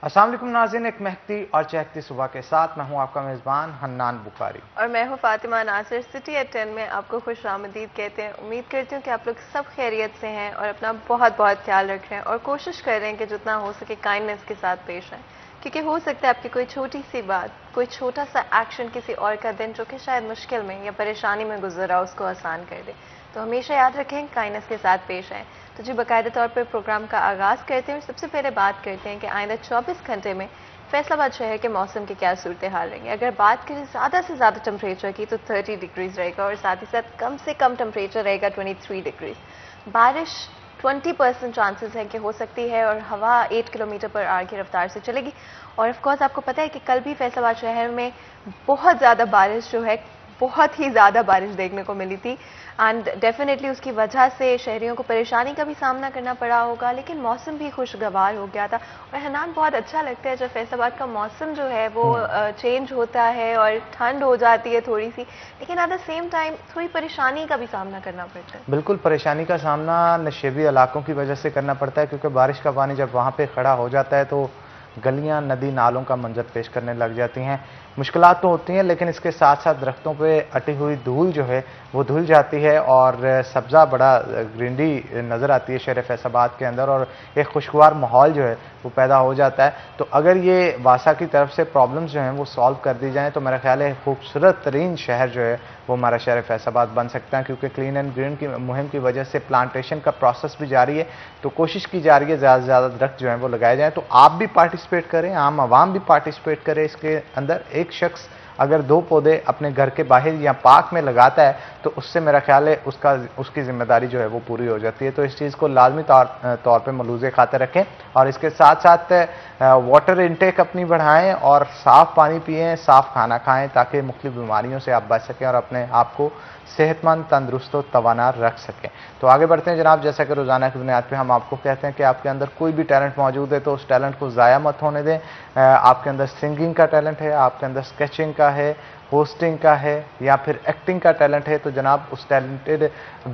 अस्सलाम वालेकुम नाज़रीन, एक महकती और चहकती सुबह के साथ मैं हूं आपका मेज़बान हन्नान बुखारी और मैं हूं फातिमा नासिर। सिटी एट 10 में आपको खुश आमदीद कहते हैं। उम्मीद करती हूँ कि आप लोग सब खैरियत से हैं और अपना बहुत बहुत ख्याल रख रहे हैं और कोशिश कर रहे हैं कि जितना हो सके काइंडनेस के साथ पेश आएँ, क्योंकि हो सकता है आपकी कोई छोटी सी बात, कोई छोटा सा एक्शन किसी और का दिन जो कि शायद मुश्किल में या परेशानी में गुजर रहा उसको आसान कर दे। तो हमेशा याद रखें, काइंडनेस के साथ पेश आएँ। तो जी, बाकायदा तौर पर प्रोग्राम का आगाज़ करते हैं और सबसे पहले बात करते हैं कि आइंदा 24 घंटे में फैसलाबाद शहर के मौसम की क्या सूरत हाल रहेंगे। अगर बात करें ज़्यादा से ज़्यादा टेम्परेचर की तो 30 डिग्रीज रहेगा और साथ ही साथ कम से कम टेम्परेचर रहेगा 23 डिग्रीज। बारिश 20% चांसेस हैं कि हो सकती है और हवा 8 किलोमीटर पर आवर की रफ्तार से चलेगी। और ऑफकोर्स आपको पता है कि कल भी फैसलाबाद शहर में बहुत ज़्यादा बारिश जो है, बहुत ही ज़्यादा बारिश देखने को मिली थी एंड डेफिनेटली उसकी वजह से शहरियों को परेशानी का भी सामना करना पड़ा होगा, लेकिन मौसम भी खुशगवार हो गया था। और हनान, बहुत अच्छा लगता है जब फैसलाबाद का मौसम जो है वो चेंज होता है और ठंड हो जाती है थोड़ी सी, लेकिन एट द सेम टाइम थोड़ी परेशानी का भी सामना करना पड़ता है। बिल्कुल, परेशानी का सामना नशेबी इलाकों की वजह से करना पड़ता है, क्योंकि बारिश का पानी जब वहाँ पे खड़ा हो जाता है तो गलियां, नदी, नालों का मंजर पेश करने लग जाती हैं। मुश्किलात तो होती हैं, लेकिन इसके साथ साथ दरख्तों पे अटी हुई धूल जो है वो धुल जाती है और सब्ज़ा बड़ा ग्रीनरी नज़र आती है शहर फैसलाबाद के अंदर और एक खुशगवार माहौल जो है वो पैदा हो जाता है। तो अगर ये वासा की तरफ से प्रॉब्लम्स जो हैं वो सॉल्व कर दी जाएँ तो मेरा ख्याल है खूबसूरत तरीन शहर जो है वो हमारा शहर फैसलाबाद बन सकता है, क्योंकि क्लीन एंड ग्रीन की मुहिम की वजह से प्लांटेशन का प्रोसेस भी जारी है। तो कोशिश की जा रही है ज़्यादा से ज़्यादा दरख्त जो हैं वो लगाए जाएँ। तो आप भी पार्टिसिपेट करें, आम आवाम भी पार्टिसिपेट करें इसके अंदर। एक शख्स अगर 2 पौधे अपने घर के बाहर या पार्क में लगाता है तो उससे मेरा ख्याल है उसकी जिम्मेदारी जो है वो पूरी हो जाती है। तो इस चीज़ को लाजमी तौर पे मलूज़े खाते रखें और इसके साथ साथ वाटर इनटेक अपनी बढ़ाएं और साफ़ पानी पिएं, साफ़ खाना खाएं, ताकि मुख्तलिफ बीमारियों से आप बच सकें और अपने आप को सेहतमंद, तंदुरुस्त और तवाना रख सकें। तो आगे बढ़ते हैं जनाब। जैसा कि रोज़ाना की बुनियाद पे हम आपको कहते हैं कि आपके अंदर कोई भी टैलेंट मौजूद है तो उस टैलेंट को ज़ाया मत होने दें। आपके अंदर सिंगिंग का टैलेंट है, आपके अंदर स्केचिंग का है, होस्टिंग का है या फिर एक्टिंग का टैलेंट है, तो जनाब उस टैलेंटेड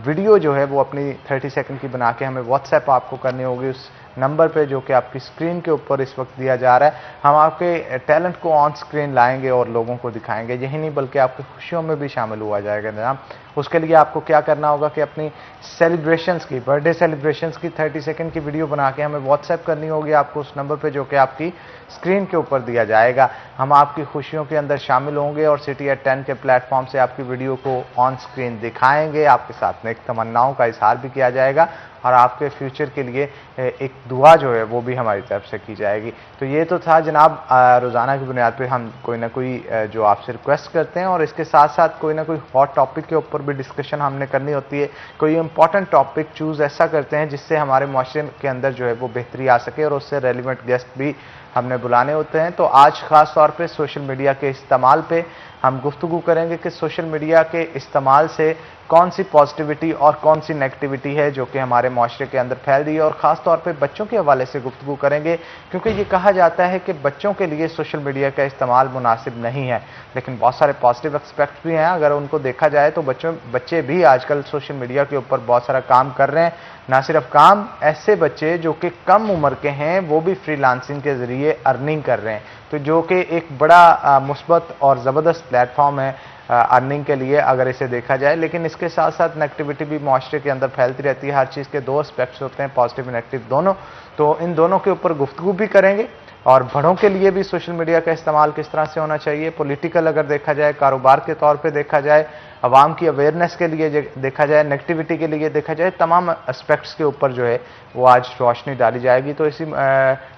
वीडियो जो है वो अपनी 30 सेकंड की बना के हमें व्हाट्सएप आपको करनी होगी उस नंबर पे जो कि आपकी स्क्रीन के ऊपर इस वक्त दिया जा रहा है। हम आपके टैलेंट को ऑन स्क्रीन लाएंगे और लोगों को दिखाएंगे। यही नहीं बल्कि आपकी खुशियों में भी शामिल हुआ जाएगा जनाब। उसके लिए आपको क्या करना होगा कि अपनी सेलिब्रेशंस की, बर्थडे सेलिब्रेशंस की 30 सेकंड की वीडियो बना के हमें व्हाट्सएप करनी होगी आपको उस नंबर पे जो कि आपकी स्क्रीन के ऊपर दिया जाएगा। हम आपकी खुशियों के अंदर शामिल होंगे और सिटी एट 10 के प्लेटफॉर्म से आपकी वीडियो को ऑन स्क्रीन दिखाएंगे। आपके साथ में एक तमन्नाओं का इजहार भी किया जाएगा और आपके फ्यूचर के लिए एक दुआ जो है वो भी हमारी तरफ से की जाएगी। तो ये तो था जनाब रोज़ाना की बुनियाद पे हम कोई ना कोई जो आपसे रिक्वेस्ट करते हैं और इसके साथ साथ कोई ना कोई हॉट टॉपिक के ऊपर भी डिस्कशन हमने करनी होती है। कोई इंपॉर्टेंट टॉपिक चूज़ ऐसा करते हैं जिससे हमारे माशरे के अंदर जो है वो बेहतरी आ सके और उससे रेलिवेंट गेस्ट भी हमने बुलाने होते हैं। तो आज ख़ास तौर पे सोशल मीडिया के इस्तेमाल पे हम गुफ्तगू करेंगे कि सोशल मीडिया के इस्तेमाल से कौन सी पॉजिटिविटी और कौन सी नेगेटिविटी है जो कि हमारे माशरे के अंदर फैल रही है, और ख़ास तौर पे बच्चों के हवाले से गुफ्तगू करेंगे, क्योंकि ये कहा जाता है कि बच्चों के लिए सोशल मीडिया का इस्तेमाल मुनासिब नहीं है, लेकिन बहुत सारे पॉजिटिव एस्पेक्ट्स भी हैं अगर उनको देखा जाए तो। बच्चे भी आजकल सोशल मीडिया के ऊपर बहुत सारा काम कर रहे हैं। ना सिर्फ काम, ऐसे बच्चे जो कि कम उम्र के हैं वो भी फ्रीलांसिंग के ज़रिए अर्निंग कर रहे हैं, तो जो कि एक बड़ा मुस्बत और ज़बरदस्त प्लेटफॉर्म है अर्निंग के लिए अगर इसे देखा जाए। लेकिन इसके साथ साथ नेगेटिविटी भी माशरे के अंदर फैलती रहती है। हर चीज़ के 2 एस्पेक्ट्स होते हैं, पॉजिटिव और नेगेटिव दोनों। तो इन दोनों के ऊपर गुफ्तगू भी करेंगे और बड़ों के लिए भी सोशल मीडिया का इस्तेमाल किस तरह से होना चाहिए, पॉलिटिकल अगर देखा जाए, कारोबार के तौर पे देखा जाए, आवाम की अवेयरनेस के लिए देखा जाए, नेगेटिविटी के लिए देखा जाए, तमाम एस्पेक्ट्स के ऊपर जो है वो आज रोशनी डाली जाएगी। तो इसी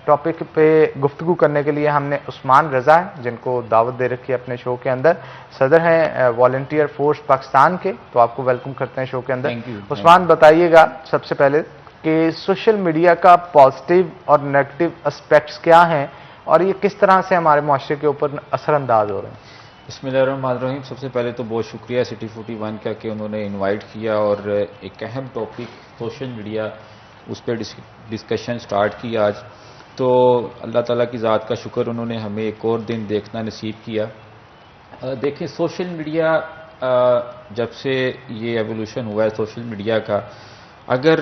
टॉपिक पे गुफ्तगू करने के लिए हमने उस्मान रज़ा है, जिनको दावत दे रखी है अपने शो के अंदर, सदर हैं वॉलंटियर फोर्स पाकिस्तान के, तो आपको वेलकम करते हैं शो के अंदर। उस्मान, बताइएगा सबसे पहले कि सोशल मीडिया का पॉजिटिव और नेगेटिव एस्पेक्ट्स क्या हैं और ये किस तरह से हमारे माशरे के ऊपर असरअंदाज हो रहे हैं। बिस्मिल्लाहिर्रहमानिर्रहीम। सबसे पहले तो बहुत शुक्रिया सिटी 41 का कि उन्होंने इनवाइट किया और एक अहम टॉपिक सोशल मीडिया उस पर डिस्कशन स्टार्ट किया आज। तो अल्लाह ताला की ज़ात का शुक्र, उन्होंने हमें एक और दिन देखना नसीब किया। देखें, सोशल मीडिया जब से ये एवोल्यूशन हुआ है सोशल मीडिया का, अगर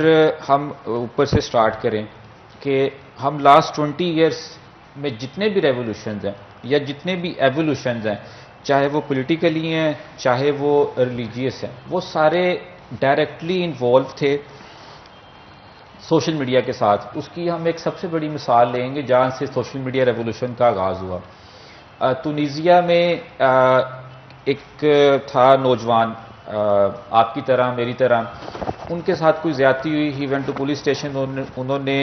हम ऊपर से स्टार्ट करें कि हम लास्ट 20 ईयर्स में जितने भी रेवोल्यूशंस हैं या जितने भी एवोल्यूशंस हैं, चाहे वो पॉलिटिकली हैं चाहे वो रिलीजियस हैं, वो सारे डायरेक्टली इन्वॉल्व थे सोशल मीडिया के साथ। उसकी हम एक सबसे बड़ी मिसाल लेंगे जहाँ से सोशल मीडिया रेवोल्यूशन का आगाज़ हुआ। तुनीजिया में एक था नौजवान, आपकी तरह मेरी तरह, उनके साथ कोई ज्यादती हुई, he went to police station, उन्होंने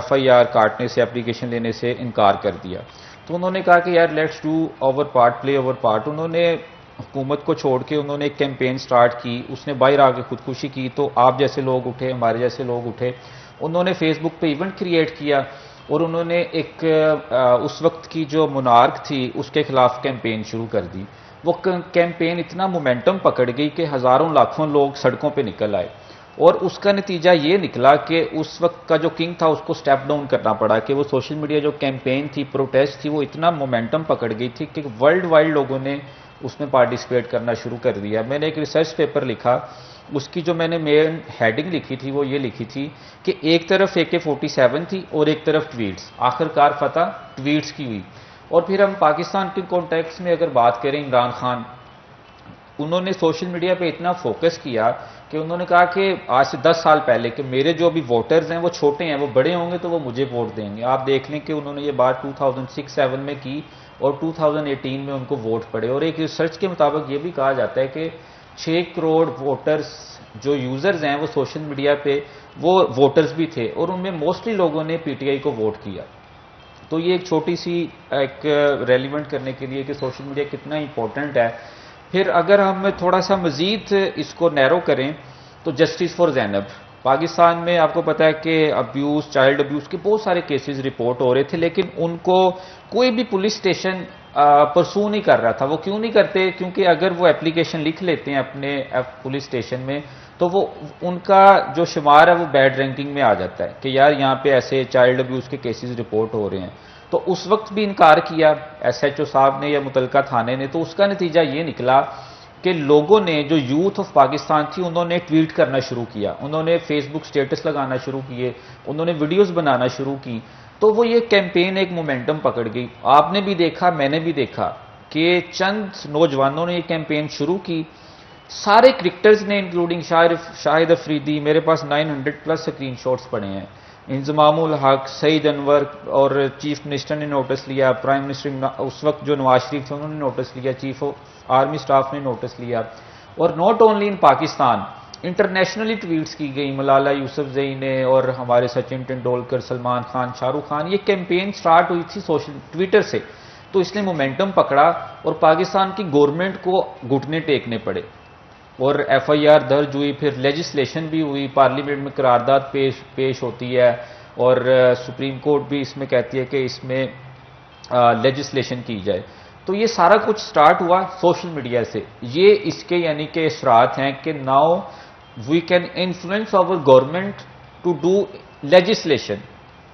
FIR काटने से, एप्लीकेशन लेने से इनकार कर दिया। तो उन्होंने कहा कि यार let's do over part, play over part. उन्होंने हुकूमत को छोड़ के उन्होंने एक कैंपेन स्टार्ट की, उसने बाहर आके खुदकुशी की, तो आप जैसे लोग उठे, हमारे जैसे लोग उठे, उन्होंने फेसबुक पे इवेंट क्रिएट किया और उन्होंने एक उस वक्त की जो मोनार्क थी उसके खिलाफ कैंपेन शुरू कर दी। वो कैंपेन इतना मोमेंटम पकड़ गई कि हजारों लाखों लोग सड़कों पे निकल आए और उसका नतीजा ये निकला कि उस वक्त का जो किंग था उसको स्टेप डाउन करना पड़ा कि वो सोशल मीडिया जो कैंपेन थी, प्रोटेस्ट थी, वो इतना मोमेंटम पकड़ गई थी कि वर्ल्ड वाइड लोगों ने उसमें पार्टिसिपेट करना शुरू कर दिया। मैंने एक रिसर्च पेपर लिखा, उसकी जो मैंने मेन हेडिंग लिखी थी वो ये लिखी थी कि एक तरफ AK-47 थी और एक तरफ ट्वीट्स, आखिरकार फतह ट्वीट्स की हुई। और फिर हम पाकिस्तान के कॉन्टेक्स्ट में अगर बात करें, इमरान खान, उन्होंने सोशल मीडिया पे इतना फोकस किया कि उन्होंने कहा कि आज से 10 साल पहले कि मेरे जो अभी वोटर्स हैं वो छोटे हैं, वो बड़े होंगे तो वो मुझे वोट देंगे। आप देख लें कि उन्होंने ये बात 2006-07 में की और 2018 में उनको वोट पड़े। और एक रिसर्च के मुताबिक ये भी कहा जाता है कि 6 करोड़ वोटर्स जो यूजर्स हैं वो सोशल मीडिया पे वो वोटर्स भी थे और उनमें मोस्टली लोगों ने PTI को वोट किया। तो ये एक छोटी सी एक रेलिवेंट करने के लिए कि सोशल मीडिया कितना इंपॉर्टेंट है। फिर अगर हम थोड़ा सा मजीद इसको नैरो करें तो जस्टिस फॉर ज़ैनब, पाकिस्तान में आपको पता है कि अब्यूज़, चाइल्ड अब्यूज़ के बहुत सारे केसेस रिपोर्ट हो रहे थे, लेकिन उनको कोई भी पुलिस स्टेशन परसू नहीं कर रहा था। वो क्यों नहीं करते? क्योंकि अगर वो एप्लीकेशन लिख लेते हैं अपने पुलिस स्टेशन में तो वो उनका जो शुमार है वो बैड रैंकिंग में आ जाता है कि यार यहाँ पे ऐसे चाइल्ड अब्यूज़ के केसेस रिपोर्ट हो रहे हैं। तो उस वक्त भी इनकार किया SHO साहब ने या मुतलका थाने ने। तो उसका नतीजा ये निकला कि लोगों ने, जो यूथ ऑफ पाकिस्तान थी, उन्होंने ट्वीट करना शुरू किया, उन्होंने फेसबुक स्टेटस लगाना शुरू किए, उन्होंने वीडियोस बनाना शुरू की। तो वो ये कैंपेन एक मोमेंटम पकड़ गई। आपने भी देखा, मैंने भी देखा कि चंद नौजवानों ने ये कैंपेन शुरू की, सारे क्रिकेटर्स ने इंक्लूडिंग शाहिद अफरीदी, मेरे पास 900+ स्क्रीनशॉट्स पड़े हैं, इंजमामुल हक, सईद अनवर, और चीफ मिनिस्टर ने नोटिस लिया, प्राइम मिनिस्टर उस वक्त जो नवाज शरीफ थे उन्होंने नोटिस लिया, चीफ ऑफ आर्मी स्टाफ ने नोटिस लिया। और not only in Pakistan, internationally tweets की गई, मलाला यूसुफजई ने और हमारे सचिन तेंदुलकर, सलमान खान, शाहरुख खान। ये कैंपेन स्टार्ट हुई थी सोशल ट्विटर से, तो इसने मोमेंटम पकड़ा और पाकिस्तान की गवर्नमेंट को घुटने टेकने पड़े और FIR दर्ज हुई। फिर लेजिस्लेशन भी हुई, पार्लियामेंट में करारदाद पेश होती है और सुप्रीम कोर्ट भी इसमें कहती है कि इसमें लेजिस्लेशन की जाए। तो ये सारा कुछ स्टार्ट हुआ सोशल मीडिया से। ये इसके यानी कि इसरात हैं कि now we can influence our government to do legislation.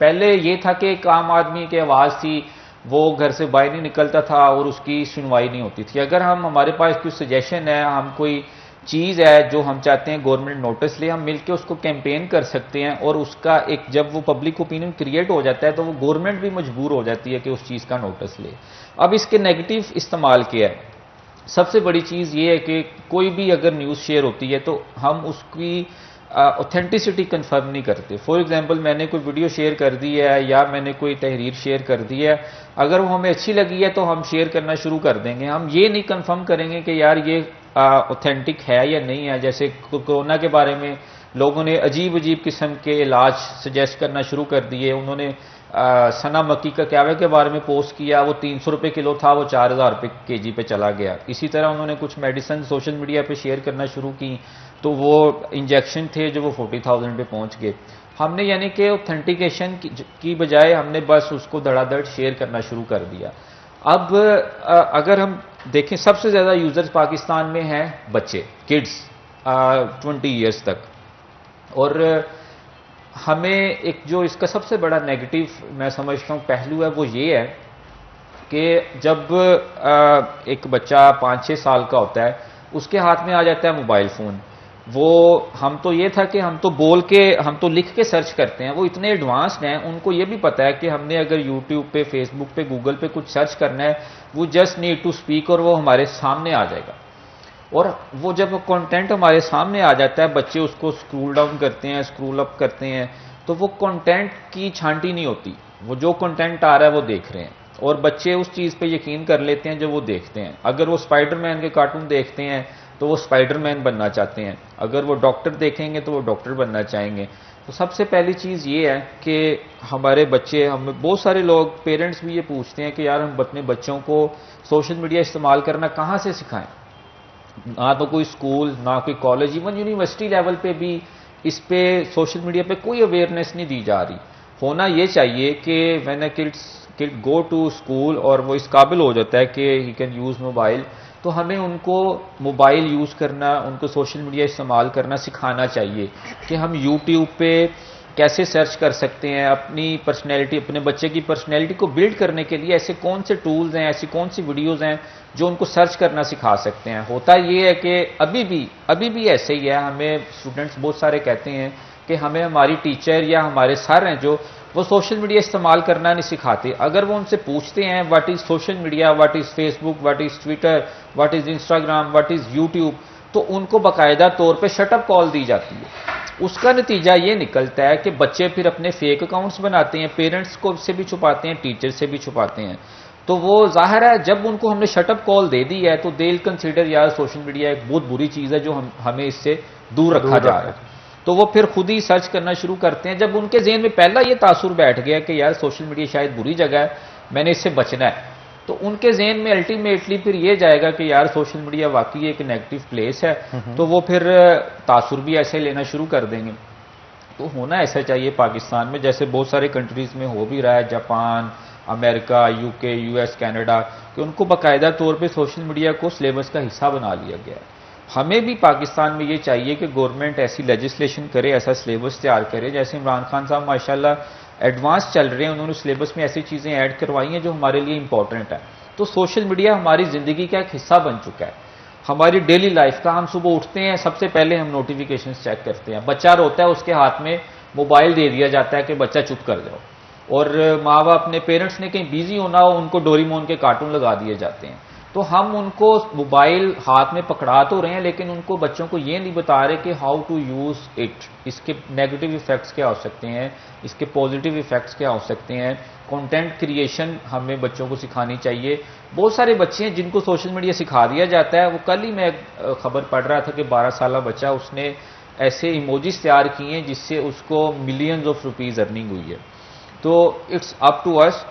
पहले ये था कि एक आम आदमी की आवाज़ थी, वो घर से बाहर नहीं निकलता था और उसकी सुनवाई नहीं होती थी। अगर हमारे पास कोई सजेशन है, हम कोई चीज़ है जो हम चाहते हैं गवर्नमेंट नोटिस ले, हम मिलकर उसको कैंपेन कर सकते हैं और उसका एक जब वो पब्लिक ओपिनियन क्रिएट हो जाता है तो वो गवर्नमेंट भी मजबूर हो जाती है कि उस चीज़ का नोटिस ले। अब इसके नेगेटिव इस्तेमाल क्या है? सबसे बड़ी चीज़ ये है कि कोई भी अगर न्यूज़ शेयर होती है तो हम उसकी ऑथेंटिसिटी कंफर्म नहीं करते। फॉर एग्जांपल, मैंने कोई वीडियो शेयर कर दी है या मैंने कोई तहरीर शेयर कर दी है, अगर वो हमें अच्छी लगी है तो हम शेयर करना शुरू कर देंगे। हम ये नहीं कंफर्म करेंगे कि यार ये ऑथेंटिक है या नहीं है। जैसे कोरोना के बारे में लोगों ने अजीब अजीब किस्म के इलाज सजेस्ट करना शुरू कर दिए। उन्होंने सना मक्की का क्यावे के बारे में पोस्ट किया, वो 300 रुपये किलो था, वो 4000 रुपये kg पे चला गया। इसी तरह उन्होंने कुछ मेडिसिन सोशल मीडिया पे शेयर करना शुरू की, तो वो इंजेक्शन थे जो वो 40,000 पे पहुंच गए। हमने यानी कि ऑथेंटिकेशन की बजाय हमने बस उसको धड़ाधड़ शेयर करना शुरू कर दिया। अब अगर हम देखें, सबसे ज़्यादा यूजर्स पाकिस्तान में हैं बच्चे, किड्स 20 ईयर्स तक। और हमें एक जो इसका सबसे बड़ा नेगेटिव मैं समझता हूँ पहलू है वो ये है कि जब एक बच्चा 5-6 साल का होता है उसके हाथ में आ जाता है मोबाइल फ़ोन। वो हम तो ये था कि हम तो लिख के सर्च करते हैं, वो इतने एडवांस्ड हैं, उनको ये भी पता है कि हमने अगर यूट्यूब पे, फेसबुक पे, गूगल पे कुछ सर्च करना है, वो जस्ट नीड टू स्पीक और वो हमारे सामने आ जाएगा। और वो जब कंटेंट हमारे सामने आ जाता है, बच्चे उसको स्क्रोल डाउन करते हैं, स्क्रोल अप करते हैं, तो वो कंटेंट की छांटी नहीं होती, वो जो कंटेंट आ रहा है वो देख रहे हैं और बच्चे उस चीज़ पे यकीन कर लेते हैं जो वो देखते हैं। अगर वो स्पाइडरमैन के कार्टून देखते हैं तो वो स्पाइडरमैन बनना चाहते हैं, अगर वो डॉक्टर देखेंगे तो वो डॉक्टर बनना चाहेंगे। तो सबसे पहली चीज़ ये है कि हमारे बच्चे, हमें बहुत सारे लोग, पेरेंट्स भी ये पूछते हैं कि यार हम अपने बच्चों को सोशल मीडिया इस्तेमाल करना कहाँ से सिखाएं। ना तो कोई स्कूल, ना कोई कॉलेज, इवन यूनिवर्सिटी लेवल पे भी इस पे सोशल मीडिया पे कोई अवेयरनेस नहीं दी जा रही। होना ये चाहिए कि when a kid go to school और वो इस काबिल हो जाता है कि ही कैन यूज़ मोबाइल, तो हमें उनको मोबाइल यूज़ करना, उनको सोशल मीडिया इस्तेमाल करना सिखाना चाहिए कि हम यूट्यूब पे कैसे सर्च कर सकते हैं, अपनी पर्सनैलिटी, अपने बच्चे की पर्सनैलिटी को बिल्ड करने के लिए ऐसे कौन से टूल्स हैं, ऐसी कौन सी वीडियोज़ हैं जो उनको सर्च करना सिखा सकते हैं। होता ये है कि अभी भी ऐसे ही है, हमें स्टूडेंट्स बहुत सारे कहते हैं कि हमें हमारी टीचर या हमारे सर हैं जो, वो सोशल मीडिया इस्तेमाल करना नहीं सिखाते। अगर वो उनसे पूछते हैं what is social media, what is Facebook, what is Twitter, what is Instagram, what is YouTube, तो उनको बाकायदा तौर पे शटअप कॉल दी जाती है। उसका नतीजा ये निकलता है कि बच्चे फिर अपने फेक अकाउंट्स बनाते हैं, पेरेंट्स को से भी छुपाते हैं, टीचर से भी छुपाते हैं। तो वो जाहिर है जब उनको हमने शटअप कॉल दे दी है तो दे विल कंसीडर यार सोशल मीडिया एक बहुत बुरी चीज़ है जो हमें इससे दूर रखा जा रहा है। तो वो फिर खुद ही सर्च करना शुरू करते हैं। जब उनके ज़हन में पहला ये तासुर बैठ गया कि यार सोशल मीडिया शायद बुरी जगह है, मैंने इससे बचना है, तो उनके ज़हन में अल्टीमेटली फिर ये जाएगा कि यार सोशल मीडिया वाकई एक नेगेटिव प्लेस है, तो वो फिर तासुर भी ऐसे लेना शुरू कर देंगे। तो होना ऐसा चाहिए पाकिस्तान में, जैसे बहुत सारे कंट्रीज़ में हो भी रहा है, Japan, America, UK, US, Canada, कि उनको बाकायदा तौर पे सोशल मीडिया को सिलेबस का हिस्सा बना लिया गया है। हमें भी पाकिस्तान में ये चाहिए कि गवर्नमेंट ऐसी लेजिस्लेशन करे, ऐसा सिलेबस तैयार करे। जैसे इमरान खान साहब माशाल्लाह एडवांस चल रहे हैं, उन्होंने सिलेबस में ऐसी चीज़ें ऐड करवाई हैं जो हमारे लिए इंपॉर्टेंट है। तो सोशल मीडिया हमारी ज़िंदगी का एक हिस्सा बन चुका है, हमारी डेली लाइफ का। हम सुबह उठते हैं, सबसे पहले हम नोटिफिकेशन चेक करते हैं। बच्चा रोता है, उसके हाथ में मोबाइल दे दिया जाता है कि बच्चा चुप कर जाओ, और माँ बाप, अपने पेरेंट्स ने कहीं बिजी होना हो, उनको डोरेमोन के कार्टून लगा दिए जाते हैं। तो हम उनको मोबाइल हाथ में पकड़ा तो रहे हैं, लेकिन उनको, बच्चों को ये नहीं बता रहे कि हाउ टू यूज़ इट, इसके नेगेटिव इफेक्ट्स क्या हो सकते हैं, इसके पॉजिटिव इफेक्ट्स क्या हो सकते हैं। कंटेंट क्रिएशन हमें बच्चों को सिखानी चाहिए। बहुत सारे बच्चे हैं जिनको सोशल मीडिया सिखा दिया जाता है। वो कल ही मैं खबर पढ़ रहा था कि 12 साल बच्चा, उसने ऐसे इमोजीज तैयार किए हैं जिससे उसको मिलियंस ऑफ रुपीज़ अर्निंग हुई है। तो it's up to us,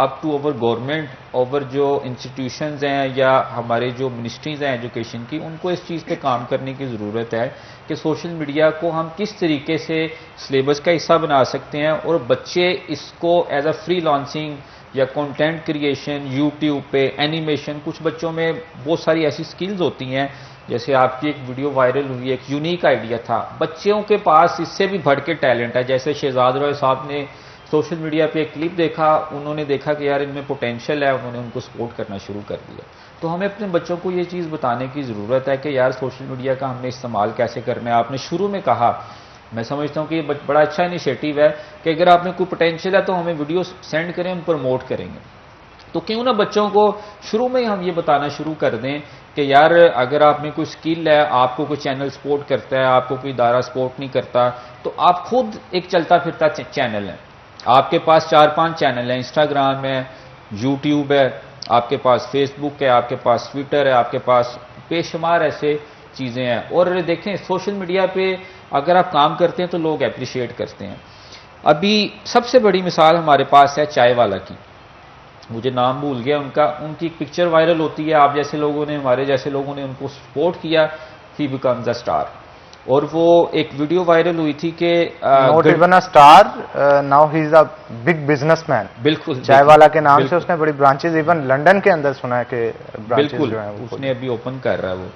up to our government, over जो इंस्टीट्यूशंस हैं या हमारे जो मिनिस्ट्रीज़ हैं एजुकेशन की, उनको इस चीज़ पे काम करने की ज़रूरत है कि सोशल मीडिया को हम किस तरीके से सिलेबस का हिस्सा बना सकते हैं और बच्चे इसको एज अ फ्री लॉन्चिंग या कंटेंट क्रिएशन, यूट्यूब पे एनिमेशन, कुछ बच्चों में बहुत सारी ऐसी स्किल्स होती हैं। जैसे आपकी एक वीडियो वायरल हुई, एक यूनिक आइडिया था, बच्चों के पास इससे भी बढ़ के टैलेंट है। जैसे शहजाद रॉय साहब ने सोशल मीडिया पे एक क्लिप देखा, उन्होंने देखा कि यार इनमें पोटेंशियल है, उन्होंने उनको सपोर्ट करना शुरू कर दिया। तो हमें अपने बच्चों को ये चीज़ बताने की ज़रूरत है कि यार सोशल मीडिया का हमने इस्तेमाल कैसे करना है। आपने शुरू में कहा, मैं समझता हूँ कि ये बड़ा अच्छा इनिशिएटिव है कि अगर आप में कोई पोटेंशियल है तो हमें वीडियो सेंड करें, हम प्रमोट करेंगे। तो क्यों ना बच्चों को शुरू में हम ये बताना शुरू कर दें कि यार अगर आप में कोई स्किल है, आपको कोई चैनल सपोर्ट करता है, आपको कोई इदारा सपोर्ट नहीं करता, तो आप खुद एक चलता फिरता चैनल है। आपके पास 4-5 चैनल हैं, इंस्टाग्राम है, यूट्यूब है, आपके पास फेसबुक है, आपके पास ट्विटर है, आपके पास बेशुमार ऐसे चीज़ें हैं। और देखें सोशल मीडिया पे अगर आप काम करते हैं तो लोग अप्रिशिएट करते हैं। अभी सबसे बड़ी मिसाल हमारे पास है चाय वाला की, मुझे नाम भूल गया उनका, उनकी पिक्चर वायरल होती है, आप जैसे लोगों ने, हमारे जैसे लोगों ने उनको सपोर्ट किया, ही बिकम्स अ स्टार। और वो एक वीडियो वायरल हुई थी कि not even a star, now he is a big businessman. बिल्कुल, चाय वाला के नाम से उसने बड़ी ब्रांचेज इवन लंदन के अंदर सुना है कि ब्रांचेज जो हैं वो उसने अभी ओपन कर रहा है वो।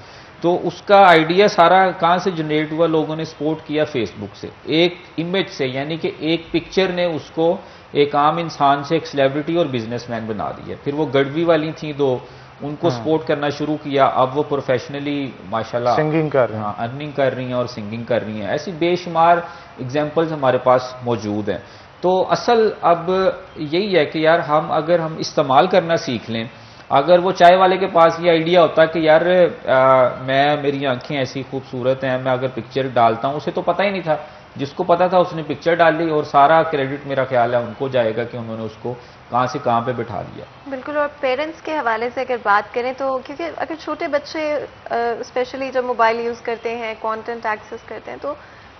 तो उसका आइडिया सारा कहाँ से जनरेट हुआ, लोगों ने सपोर्ट किया फेसबुक से, एक इमेज से, यानी कि एक पिक्चर ने उसको एक आम इंसान से एक सेलिब्रिटी और बिजनेसमैन बना दिया। फिर वो गड़वी वाली थी दो, उनको सपोर्ट करना शुरू किया। अब वो प्रोफेशनली माशाल्लाह सिंगिंग कर रहे हैं, अर्निंग कर रही हैं और सिंगिंग कर रही हैं। ऐसी बेशुमार एग्जाम्पल्स हमारे पास मौजूद हैं। तो असल अब यही है कि यार अगर हम इस्तेमाल करना सीख लें, अगर वो चाय वाले के पास ये आइडिया होता कि यार मेरी आंखें ऐसी खूबसूरत हैं, मैं अगर पिक्चर डालता हूं, उसे तो पता ही नहीं था। जिसको पता था उसने पिक्चर डाल ली और सारा क्रेडिट मेरा ख्याल है उनको जाएगा कि उन्होंने उसको कहां से कहां पे बिठा दिया। बिल्कुल। और पेरेंट्स के हवाले से अगर बात करें तो क्योंकि अगर छोटे बच्चे स्पेशली जब मोबाइल यूज़ करते हैं, कंटेंट एक्सेस करते हैं, तो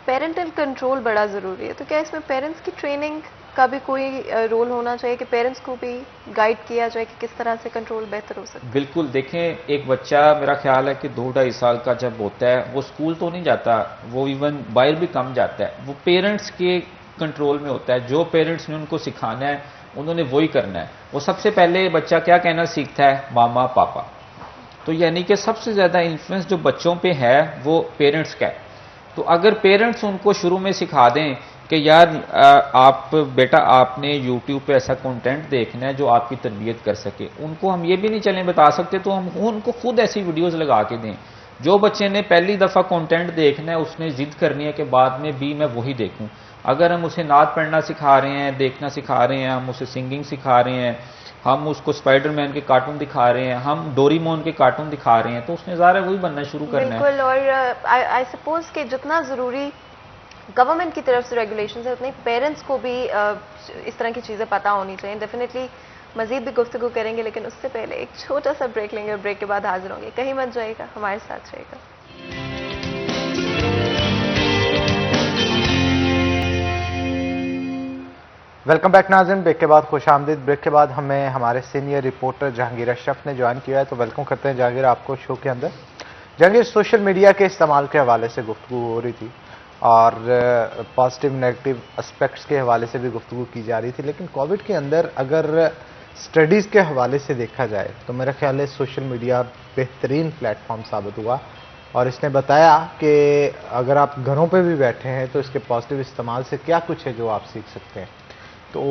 पेरेंटल कंट्रोल बड़ा ज़रूरी है। तो क्या इसमें पेरेंट्स की ट्रेनिंग का भी कोई रोल होना चाहिए कि पेरेंट्स को भी गाइड किया जाए कि किस तरह से कंट्रोल बेहतर हो सकता है? बिल्कुल। देखें, एक बच्चा मेरा ख्याल है कि 2-2.5 साल का जब होता है, वो स्कूल तो नहीं जाता, वो इवन बाहर भी कम जाता है, वो पेरेंट्स के कंट्रोल में होता है। जो पेरेंट्स ने उनको सिखाना है उन्होंने वही करना है। वो सबसे पहले बच्चा क्या कहना सीखता है? मामा पापा। तो यानी कि सबसे ज्यादा इन्फ्लुएंस जो बच्चों पे है वो पेरेंट्स का है। तो अगर पेरेंट्स उनको शुरू में सिखा दें कि यार बेटा आपने YouTube पे ऐसा कंटेंट देखना है जो आपकी तरबियत कर सके, उनको हम ये भी नहीं चलें बता सकते, तो हम उनको खुद ऐसी वीडियोस लगा के दें। जो बच्चे ने पहली दफा कंटेंट देखना है उसने जिद करनी है कि बाद में भी मैं वही देखूं। अगर हम उसे नात पढ़ना सिखा रहे हैं, देखना सिखा रहे हैं, हम उसे सिंगिंग सिखा रहे हैं, हम उसको स्पाइडरमैन के कार्टून दिखा रहे हैं, हम डोरीमोन के कार्टून दिखा रहे हैं, तो उसने ज़ाहिर है वही बनना शुरू करना है। बिल्कुल। और आई सपोज कि जितना ज़रूरी गवर्नमेंट की तरफ से रेगुलेशंस है, उतने पेरेंट्स को भी इस तरह की चीज़ें पता होनी चाहिए। डेफिनेटली मजीद भी गुफ्तगू करेंगे, लेकिन उससे पहले एक छोटा सा ब्रेक लेंगे और ब्रेक के बाद हाजिर होंगे। कहीं मत जाइएगा, हमारे साथ रहेगा। वेलकम बैक नाज़रीन। ब्रेक के बाद खुश आमदीद। ब्रेक के बाद हमें हमारे सीनियर रिपोर्टर जहांगीर अशरफ ने ज्वाइन किया है, तो वेलकम करते हैं जहांगीर आपको शो के अंदर। जहांगीर, सोशल मीडिया के इस्तेमाल के हवाले से गुफ्तगू हो रही थी और पॉजिटिव नेगेटिव एस्पेक्ट्स के हवाले से भी गुफ्तगू की जा रही थी, लेकिन कोविड के अंदर अगर स्टडीज़ के हवाले से देखा जाए तो मेरा ख्याल है सोशल मीडिया बेहतरीन प्लेटफॉर्म साबित हुआ। और इसने बताया कि अगर आप घरों पे भी बैठे हैं तो इसके पॉजिटिव इस्तेमाल से क्या कुछ है जो आप सीख सकते हैं। तो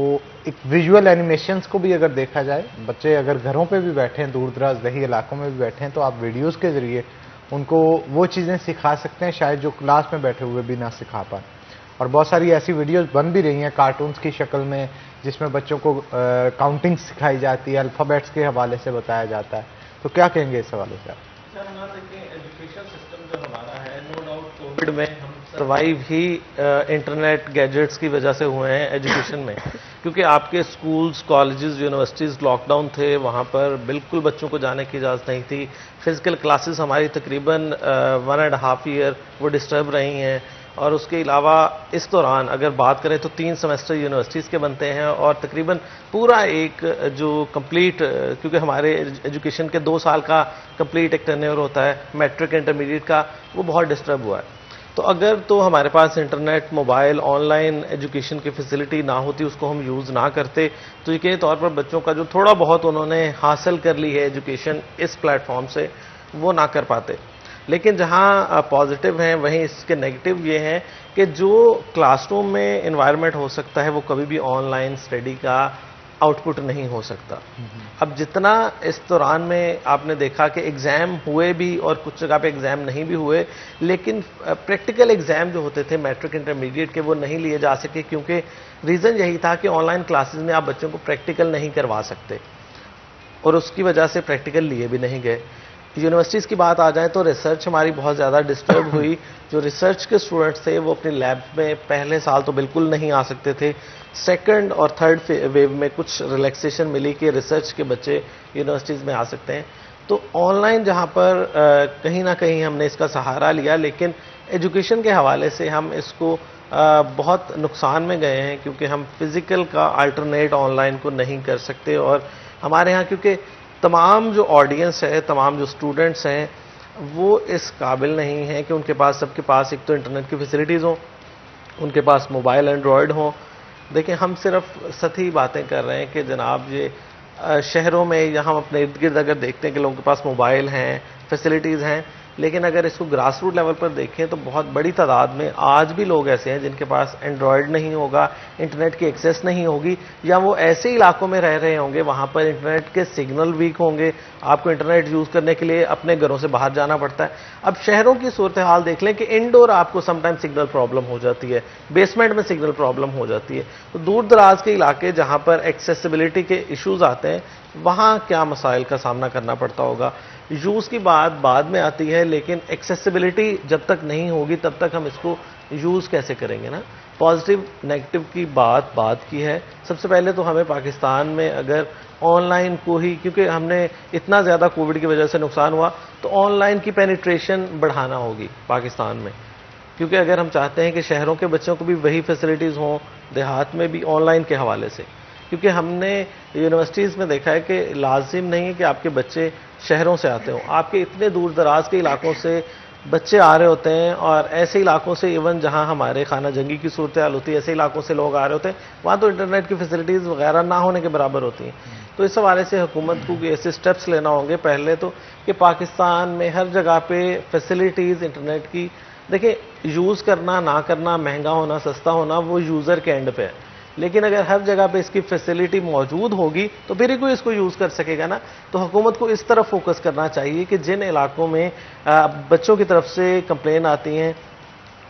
एक विजुअल एनिमेशंस को भी अगर देखा जाए, बच्चे अगर घरों पे भी बैठे हैं, दूर दराज दही इलाकों में भी बैठे हैं, तो आप वीडियोस के ज़रिए उनको वो चीज़ें सिखा सकते हैं शायद जो क्लास में बैठे हुए भी ना सिखा पाए। और बहुत सारी ऐसी वीडियोस बन भी रही हैं कार्टून्स की शक्ल में, जिसमें बच्चों को काउंटिंग सिखाई जाती है, अल्फ़ाबेट्स के हवाले से बताया जाता है। तो क्या कहेंगे इस हवाले से आप? एजुकेशन सिस्टम जो हमारा है, नो डाउट कोविड में हम सर्वाइव ही इंटरनेट गैजेट्स की वजह से हुए हैं एजुकेशन में, क्योंकि आपके स्कूल्स, कॉलेजेस, यूनिवर्सिटीज़ लॉकडाउन थे, वहाँ पर बिल्कुल बच्चों को जाने की इजाज़त नहीं थी। फिजिकल क्लासेस हमारी तकरीबन 1.5 ईयर वो डिस्टर्ब रही हैं। और उसके अलावा इस दौरान अगर बात करें तो 3 सेमेस्टर यूनिवर्सिटीज़ के बनते हैं और तकरीबन पूरा एक जो कंप्लीट, क्योंकि हमारे एजुकेशन के 2 साल का कंप्लीट एक टर्नओवर होता है मैट्रिक इंटरमीडिएट का, वो बहुत डिस्टर्ब हुआ है। तो अगर तो हमारे पास इंटरनेट, मोबाइल, ऑनलाइन एजुकेशन की फैसिलिटी ना होती, उसको हम यूज़ ना करते, तो यकीनी तौर पर बच्चों का जो थोड़ा बहुत उन्होंने हासिल कर ली है एजुकेशन इस प्लेटफॉर्म से, वो ना कर पाते। लेकिन जहाँ पॉजिटिव हैं वहीं इसके नेगेटिव ये हैं कि जो क्लासरूम में इन्वायरमेंट हो सकता है वो कभी भी ऑनलाइन स्टडी का आउटपुट नहीं हो सकता। अब जितना इस दौरान में आपने देखा कि एग्ज़ाम हुए भी और कुछ जगह पे एग्ज़ाम नहीं भी हुए, लेकिन प्रैक्टिकल एग्ज़ाम जो होते थे मैट्रिक इंटरमीडिएट के, वो नहीं लिए जा सके, क्योंकि रीज़न यही था कि ऑनलाइन क्लासेस में आप बच्चों को प्रैक्टिकल नहीं करवा सकते और उसकी वजह से प्रैक्टिकल लिए भी नहीं गए। यूनिवर्सिटीज़ की बात आ जाए तो रिसर्च हमारी बहुत ज़्यादा डिस्टर्ब हुई। जो रिसर्च के स्टूडेंट्स थे वो अपनी लैब में पहले साल तो बिल्कुल नहीं आ सकते थे। सेकंड और थर्ड वेव में कुछ रिलैक्सेशन मिली कि रिसर्च के बच्चे यूनिवर्सिटीज़ में आ सकते हैं। तो ऑनलाइन जहाँ पर कहीं ना कहीं हमने इसका सहारा लिया, लेकिन एजुकेशन के हवाले से हम इसको बहुत नुकसान में गए हैं, क्योंकि हम फिज़िकल का अल्टरनेट ऑनलाइन को नहीं कर सकते। और हमारे यहाँ क्योंकि तमाम जो ऑडियंस है, तमाम जो स्टूडेंट्स हैं, वो इस काबिल नहीं हैं कि उनके पास, सबके पास एक तो इंटरनेट की फैसिलिटीज़ हों, उनके पास मोबाइल एंड्रॉयड हों। देखिए, हम सिर्फ सतही बातें कर रहे हैं कि जनाब ये शहरों में या हम अपने इर्द गिर्द अगर देखते हैं कि लोगों के पास मोबाइल हैं, फैसिलिटीज़ हैं, लेकिन अगर इसको ग्रास रूट लेवल पर देखें तो बहुत बड़ी तादाद में आज भी लोग ऐसे हैं जिनके पास एंड्रॉयड नहीं होगा, इंटरनेट की एक्सेस नहीं होगी, या वो ऐसे इलाकों में रह रहे होंगे वहां पर इंटरनेट के सिग्नल वीक होंगे, आपको इंटरनेट यूज करने के लिए अपने घरों से बाहर जाना पड़ता है। अब शहरों की सूरत हाल देख लें कि इंडोर आपको समटाइम सिग्नल प्रॉब्लम हो जाती है, बेसमेंट में सिग्नल प्रॉब्लम हो जाती है। तो दूर दराज के इलाके जहां पर एक्सेसिबिलिटी के इश्यूज आते हैं वहां क्या मसाइल का सामना करना पड़ता होगा। यूज की बात बाद में आती है, लेकिन एक्सेसिबिलिटी जब तक नहीं होगी तब तक हम इसको यूज कैसे करेंगे ना। पॉजिटिव नेगेटिव की बात की है। सबसे पहले तो हमें पाकिस्तान में अगर ऑनलाइन को ही, क्योंकि हमने इतना ज्यादा कोविड की वजह से नुकसान हुआ, तो ऑनलाइन की पेनिट्रेशन बढ़ाना होगी पाकिस्तान में, क्योंकि अगर हम चाहते हैं कि शहरों के बच्चों को भी वही फैसिलिटीज हों, देहात में भी ऑनलाइन के हवाले से, क्योंकि हमने यूनिवर्सिटीज़ में देखा है कि लाजिम नहीं है कि आपके बच्चे शहरों से आते हों, आपके इतने दूर दराज के इलाकों से बच्चे आ रहे होते हैं, और ऐसे इलाकों से इवन जहां हमारे खाना जंगी की सूरत हाल होती है, ऐसे इलाकों से लोग आ रहे होते हैं, वहां तो इंटरनेट की फैसिलिटीज़ वगैरह ना होने के बराबर होती हैं। तो इस हवाले से हुकूमत को ऐसे स्टेप्स लेना होंगे पहले तो, कि पाकिस्तान में हर जगह पे फैसिलिटीज़ इंटरनेट की, देखिए यूज़ करना ना करना, महंगा होना सस्ता होना, वो यूज़र के एंड पे है, लेकिन अगर हर जगह पे इसकी फैसिलिटी मौजूद होगी तो फिर ही कोई इसको यूज़ कर सकेगा ना। तो हुकूमत को इस तरफ फोकस करना चाहिए कि जिन इलाकों में बच्चों की तरफ से कंप्लेन आती हैं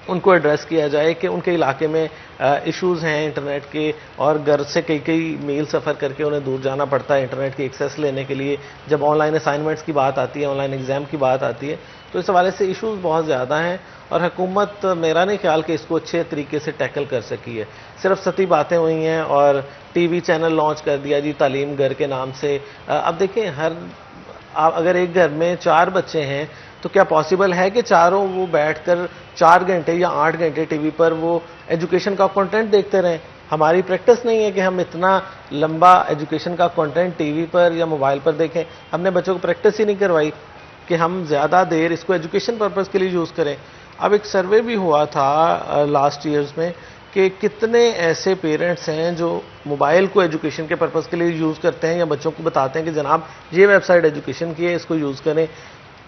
उनको एड्रेस किया जाए कि उनके इलाके में इश्यूज़ हैं इंटरनेट के, और घर से कई मील सफ़र करके उन्हें दूर जाना पड़ता है इंटरनेट की एक्सेस लेने के लिए। जब ऑनलाइन असाइनमेंट्स की बात आती है, ऑनलाइन एग्ज़ाम की बात आती है, तो इस हवाले से इश्यूज़ बहुत ज़्यादा हैं, और हुकूमत मेरा नहीं ख्याल कि इसको अच्छे तरीके से टैकल कर सकी है। सिर्फ सती बातें हुई हैं और टीवी चैनल लॉन्च कर दिया जी तालीम घर के नाम से। अब देखें, अगर एक घर में 4 बच्चे हैं तो क्या पॉसिबल है कि चारों वो बैठकर 4 घंटे या 8 घंटे टीवी पर वो एजुकेशन का कंटेंट देखते रहें? हमारी प्रैक्टिस नहीं है कि हम इतना लंबा एजुकेशन का कंटेंट टीवी पर या मोबाइल पर देखें। हमने बच्चों को प्रैक्टिस ही नहीं करवाई कि हम ज़्यादा देर इसको एजुकेशन पर्पज़ के लिए यूज़ करें। अब एक सर्वे भी हुआ था लास्ट ईयर्स में कि कितने ऐसे पेरेंट्स हैं जो मोबाइल को एजुकेशन के पर्पज़ के लिए यूज़ करते हैं या बच्चों को बताते हैं कि जनाब ये वेबसाइट एजुकेशन की है, इसको यूज़ करें।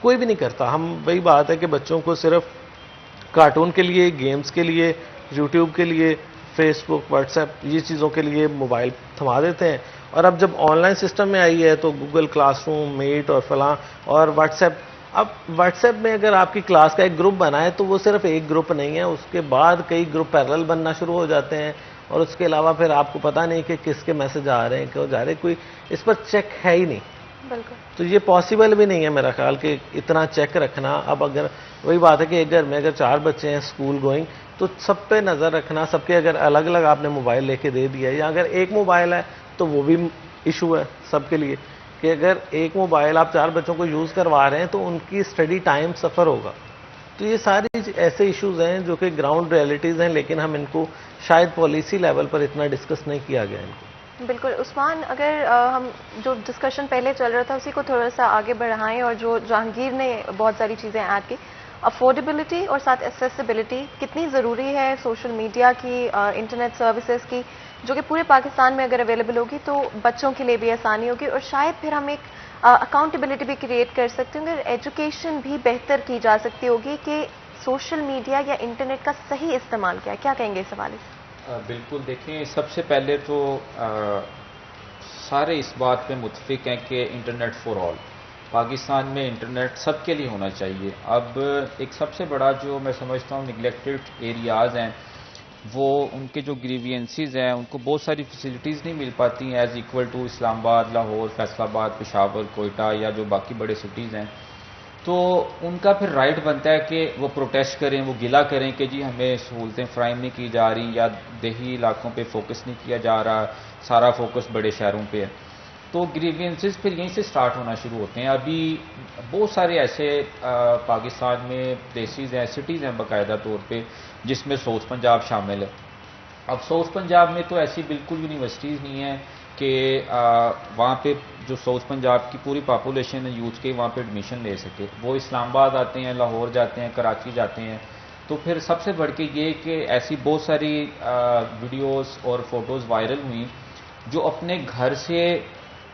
कोई भी नहीं करता। हम वही बात है कि बच्चों को सिर्फ कार्टून के लिए, गेम्स के लिए, यूट्यूब के लिए, फेसबुक, व्हाट्सएप, ये चीज़ों के लिए मोबाइल थमा देते हैं। और अब जब ऑनलाइन सिस्टम में आई है तो गूगल क्लासरूम, मीट और फलां और व्हाट्सएप, अब व्हाट्सएप में अगर आपकी क्लास का एक ग्रुप बना है तो वो सिर्फ एक ग्रुप नहीं है, उसके बाद कई ग्रुप पैरेलल बनना शुरू हो जाते हैं, और उसके अलावा फिर आपको पता नहीं कि किसके मैसेज आ रहे हैं, क्यों जा रहे हैं, कोई इस पर चेक है ही नहीं। बिल्कुल। तो ये पॉसिबल भी नहीं है मेरा ख्याल कि इतना चेक रखना। अब अगर वही बात है कि एक घर में अगर 4 बच्चे हैं स्कूल गोइंग, तो सब पे नज़र रखना, सबके अगर अलग अलग आपने मोबाइल लेके दे दिया, या अगर एक मोबाइल है तो वो भी इशू है सबके लिए, कि अगर एक मोबाइल आप 4 बच्चों को यूज़ करवा रहे हैं तो उनकी स्टडी टाइम सफ़र होगा। तो ये सारी ऐसे इश्यूज़ हैं जो कि ग्राउंड रियलिटीज़ हैं, लेकिन हम इनको शायद पॉलिसी लेवल पर इतना डिस्कस नहीं किया गया इनको। बिल्कुल उस्मान, अगर हम जो डिस्कशन पहले चल रहा था उसी को थोड़ा सा आगे बढ़ाएं, और जो जहांगीर ने बहुत सारी चीज़ें ऐड की, अफोर्डेबिलिटी और साथ एक्सेसिबिलिटी कितनी ज़रूरी है सोशल मीडिया की, इंटरनेट सर्विसेज की, जो कि पूरे पाकिस्तान में अगर अवेलेबल होगी तो बच्चों के लिए भी आसानी होगी, और शायद फिर हम एक अकाउंटेबिलिटी भी क्रिएट कर सकते होंगे, एजुकेशन भी बेहतर की जा सकती होगी कि सोशल मीडिया या इंटरनेट का सही इस्तेमाल क्या कहेंगे इस हवाले से? बिल्कुल, देखें, सबसे पहले तो सारे इस बात पे मुत्फिक हैं कि इंटरनेट फॉर ऑल, पाकिस्तान में इंटरनेट सबके लिए होना चाहिए। अब एक सबसे बड़ा जो मैं समझता हूँ निगलेक्टेड एरियाज़ हैं, वो उनके जो ग्रीवियंसेस हैं, उनको बहुत सारी फैसिलिटीज़ नहीं मिल पाती हैं as equal to Islamabad, Lahore, Faisalabad, Peshawar, Quetta या जो बाकी बड़े सिटीज़ हैं। तो उनका फिर राइट बनता है कि वो प्रोटेस्ट करें, वो गिला करें कि जी हमें सहूलतें फ्राहम नहीं की जा रही, या देही इलाकों पे फोकस नहीं किया जा रहा, सारा फोकस बड़े शहरों पे है। तो ग्रीवियंसेस फिर यहीं से स्टार्ट होना शुरू होते हैं। अभी बहुत सारे ऐसे पाकिस्तान में प्लेसेस हैं, सिटीज़ हैं बाकायदा तौर पे, जिसमें साउथ पंजाब शामिल है। अब साउथ पंजाब में तो ऐसी बिल्कुल यूनिवर्सिटीज़ नहीं है कि वहाँ पे जो साउथ पंजाब की पूरी पॉपुलेशन है यूथ के वहाँ पे एडमिशन ले सके। वो इस्लामाबाद आते हैं, लाहौर जाते हैं, कराची जाते हैं। तो फिर सबसे बढ़ के ये कि ऐसी बहुत सारी वीडियोस और फोटोज़ वायरल हुई जो अपने घर से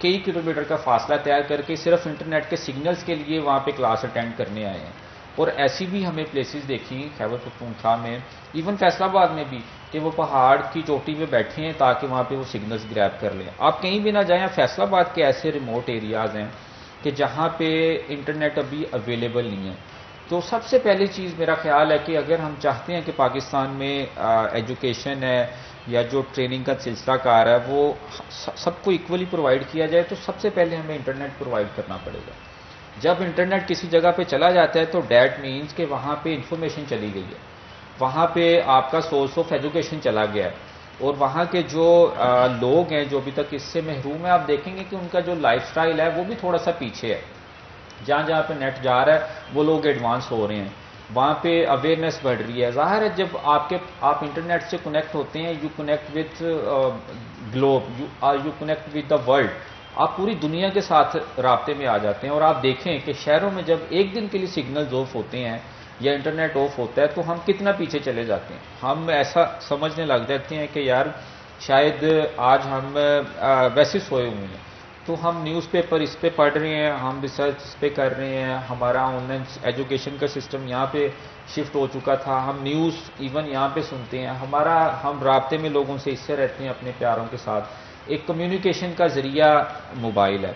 कई किलोमीटर का फासला तय करके सिर्फ इंटरनेट के सिग्नल्स के लिए वहाँ पे क्लास अटेंड करने आए हैं। और ऐसी भी हमें प्लेसेस देखी खैबर पख्तूनख्वा में, इवन फैसलाबाद में भी, कि वो पहाड़ की चोटी पे बैठे हैं ताकि वहाँ पे वो सिग्नल्स ग्रैब कर लें। आप कहीं भी ना जाएं, फैसलाबाद के ऐसे रिमोट एरियाज़ हैं कि जहाँ पे इंटरनेट अभी अवेलेबल नहीं है। तो सबसे पहली चीज़ मेरा ख्याल है कि अगर हम चाहते हैं कि पाकिस्तान में एजुकेशन है या जो ट्रेनिंग का सिलसिला कार है वो सबको इक्वली प्रोवाइड किया जाए, तो सबसे पहले हमें इंटरनेट प्रोवाइड करना पड़ेगा। जब इंटरनेट किसी जगह पे चला जाता है तो डैट मीन्स कि वहाँ पे इंफॉर्मेशन चली गई है, वहाँ पे आपका सोर्स ऑफ एजुकेशन चला गया है, और वहाँ के जो लोग हैं जो अभी तक इससे महरूम है, आप देखेंगे कि उनका जो लाइफस्टाइल है वो भी थोड़ा सा पीछे है। जहाँ जहाँ पे नेट जा रहा है वो लोग एडवांस हो रहे हैं, वहाँ पे अवेयरनेस बढ़ रही है। ज़ाहिर है जब आप इंटरनेट से कनेक्ट होते हैं, you connect with globe, you connect with the world, आप पूरी दुनिया के साथ राब्ते में आ जाते हैं। और आप देखें कि शहरों में जब एक दिन के लिए सिग्नल्स ऑफ होते हैं या इंटरनेट ऑफ होता है तो हम कितना पीछे चले जाते हैं। हम ऐसा समझने लग जाते हैं कि यार शायद आज हम वैसे सोए हुए हैं, तो हम न्यूज़पेपर इस पे पढ़ रहे हैं, हम रिसर्च इस पे कर रहे हैं, हमारा ऑनलाइन एजुकेशन का सिस्टम यहाँ पे शिफ्ट हो चुका था, हम न्यूज़ इवन यहाँ पे सुनते हैं, हम राब्ते में लोगों से इससे रहते हैं अपने प्यारों के साथ। एक कम्युनिकेशन का ज़रिया मोबाइल है।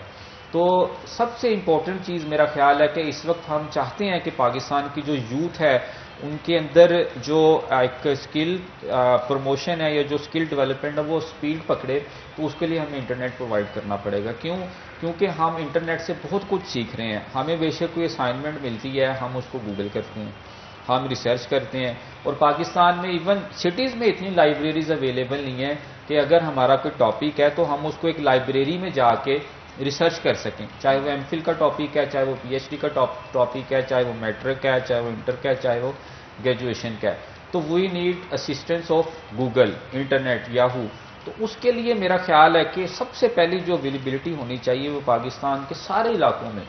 तो सबसे इम्पोर्टेंट चीज़ मेरा ख्याल है कि इस वक्त हम चाहते हैं कि पाकिस्तान की जो यूथ है उनके अंदर जो एक स्किल प्रमोशन है या जो स्किल डेवलपमेंट है वो स्पीड पकड़े, तो उसके लिए हमें इंटरनेट प्रोवाइड करना पड़ेगा। क्योंकि हम इंटरनेट से बहुत कुछ सीख रहे हैं। हमें बेशक कोई असाइनमेंट मिलती है, हम उसको गूगल करते हैं, हम रिसर्च करते हैं, और पाकिस्तान में इवन सिटीज़ में इतनी लाइब्रेरीज अवेलेबल नहीं है कि अगर हमारा कोई टॉपिक है तो हम उसको एक लाइब्रेरी में जाके रिसर्च कर सकें, चाहे वो एमफिल का टॉपिक है, चाहे वो पीएचडी का टॉपिक है, चाहे वो मैट्रिक है, चाहे वो इंटर का है, चाहे वो ग्रेजुएशन का है। तो we need assistance of Google, internet, Yahoo. तो उसके लिए मेरा ख्याल है कि सबसे पहली जो अवेलेबिलिटी होनी चाहिए वो पाकिस्तान के सारे इलाकों में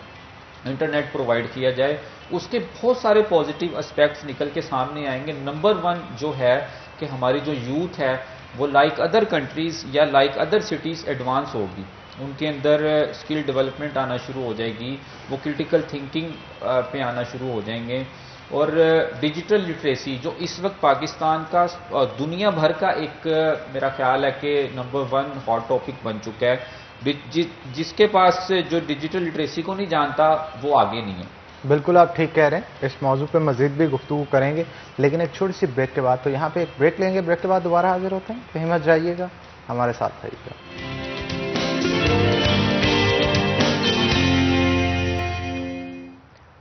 इंटरनेट प्रोवाइड किया जाए। उसके बहुत सारे पॉजिटिव एस्पेक्ट्स निकल के सामने आएंगे। नंबर वन जो है कि हमारी जो यूथ है वो लाइक अदर कंट्रीज़ या लाइक अदर सिटीज़ एडवांस होगी, उनके अंदर स्किल डेवलपमेंट आना शुरू हो जाएगी, वो क्रिटिकल थिंकिंग पे आना शुरू हो जाएंगे। और डिजिटल लिटरेसी जो इस वक्त पाकिस्तान का दुनिया भर का एक मेरा ख्याल है कि नंबर वन हॉट टॉपिक बन चुका है। जिसके पास जो डिजिटल लिटरेसी को नहीं जानता वो आगे नहीं है। बिल्कुल आप ठीक कह रहे हैं। इस मौजू पे मजीद भी गुफ्तगू करेंगे, लेकिन एक छोटी सी ब्रेक के बाद। तो यहाँ पे एक ब्रेक लेंगे, ब्रेक के बाद दोबारा हाजिर होते हैं। कहीं मत जाइएगा, हमारे साथ रहिएगा।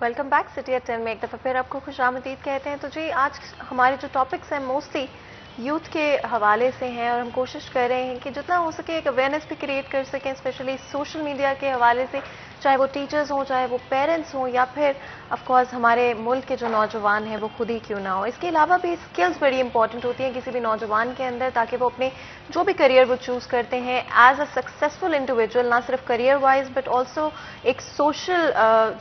वेलकम बैक सिटी एट 10 में एक दफ़ा फिर आपको खुशामदीद कहते हैं। तो जी आज हमारे जो टॉपिक्स हैं मोस्टली यूथ के हवाले से हैं, और हम कोशिश कर रहे हैं कि जितना हो सके एक अवेयरनेस भी क्रिएट कर सकें, स्पेशली सोशल मीडिया के हवाले से, चाहे वो टीचर्स हों, चाहे वो पेरेंट्स हों, या फिर ऑफ कोर्स हमारे मुल्क के जो नौजवान हैं वो खुद ही क्यों ना हो। इसके अलावा भी स्किल्स बड़ी इंपॉर्टेंट होती हैं किसी भी नौजवान के अंदर, ताकि वो अपने जो भी करियर वो चूज़ करते हैं एज अ सक्सेसफुल इंडिविजुअल, ना सिर्फ करियर वाइज बट ऑल्सो एक सोशल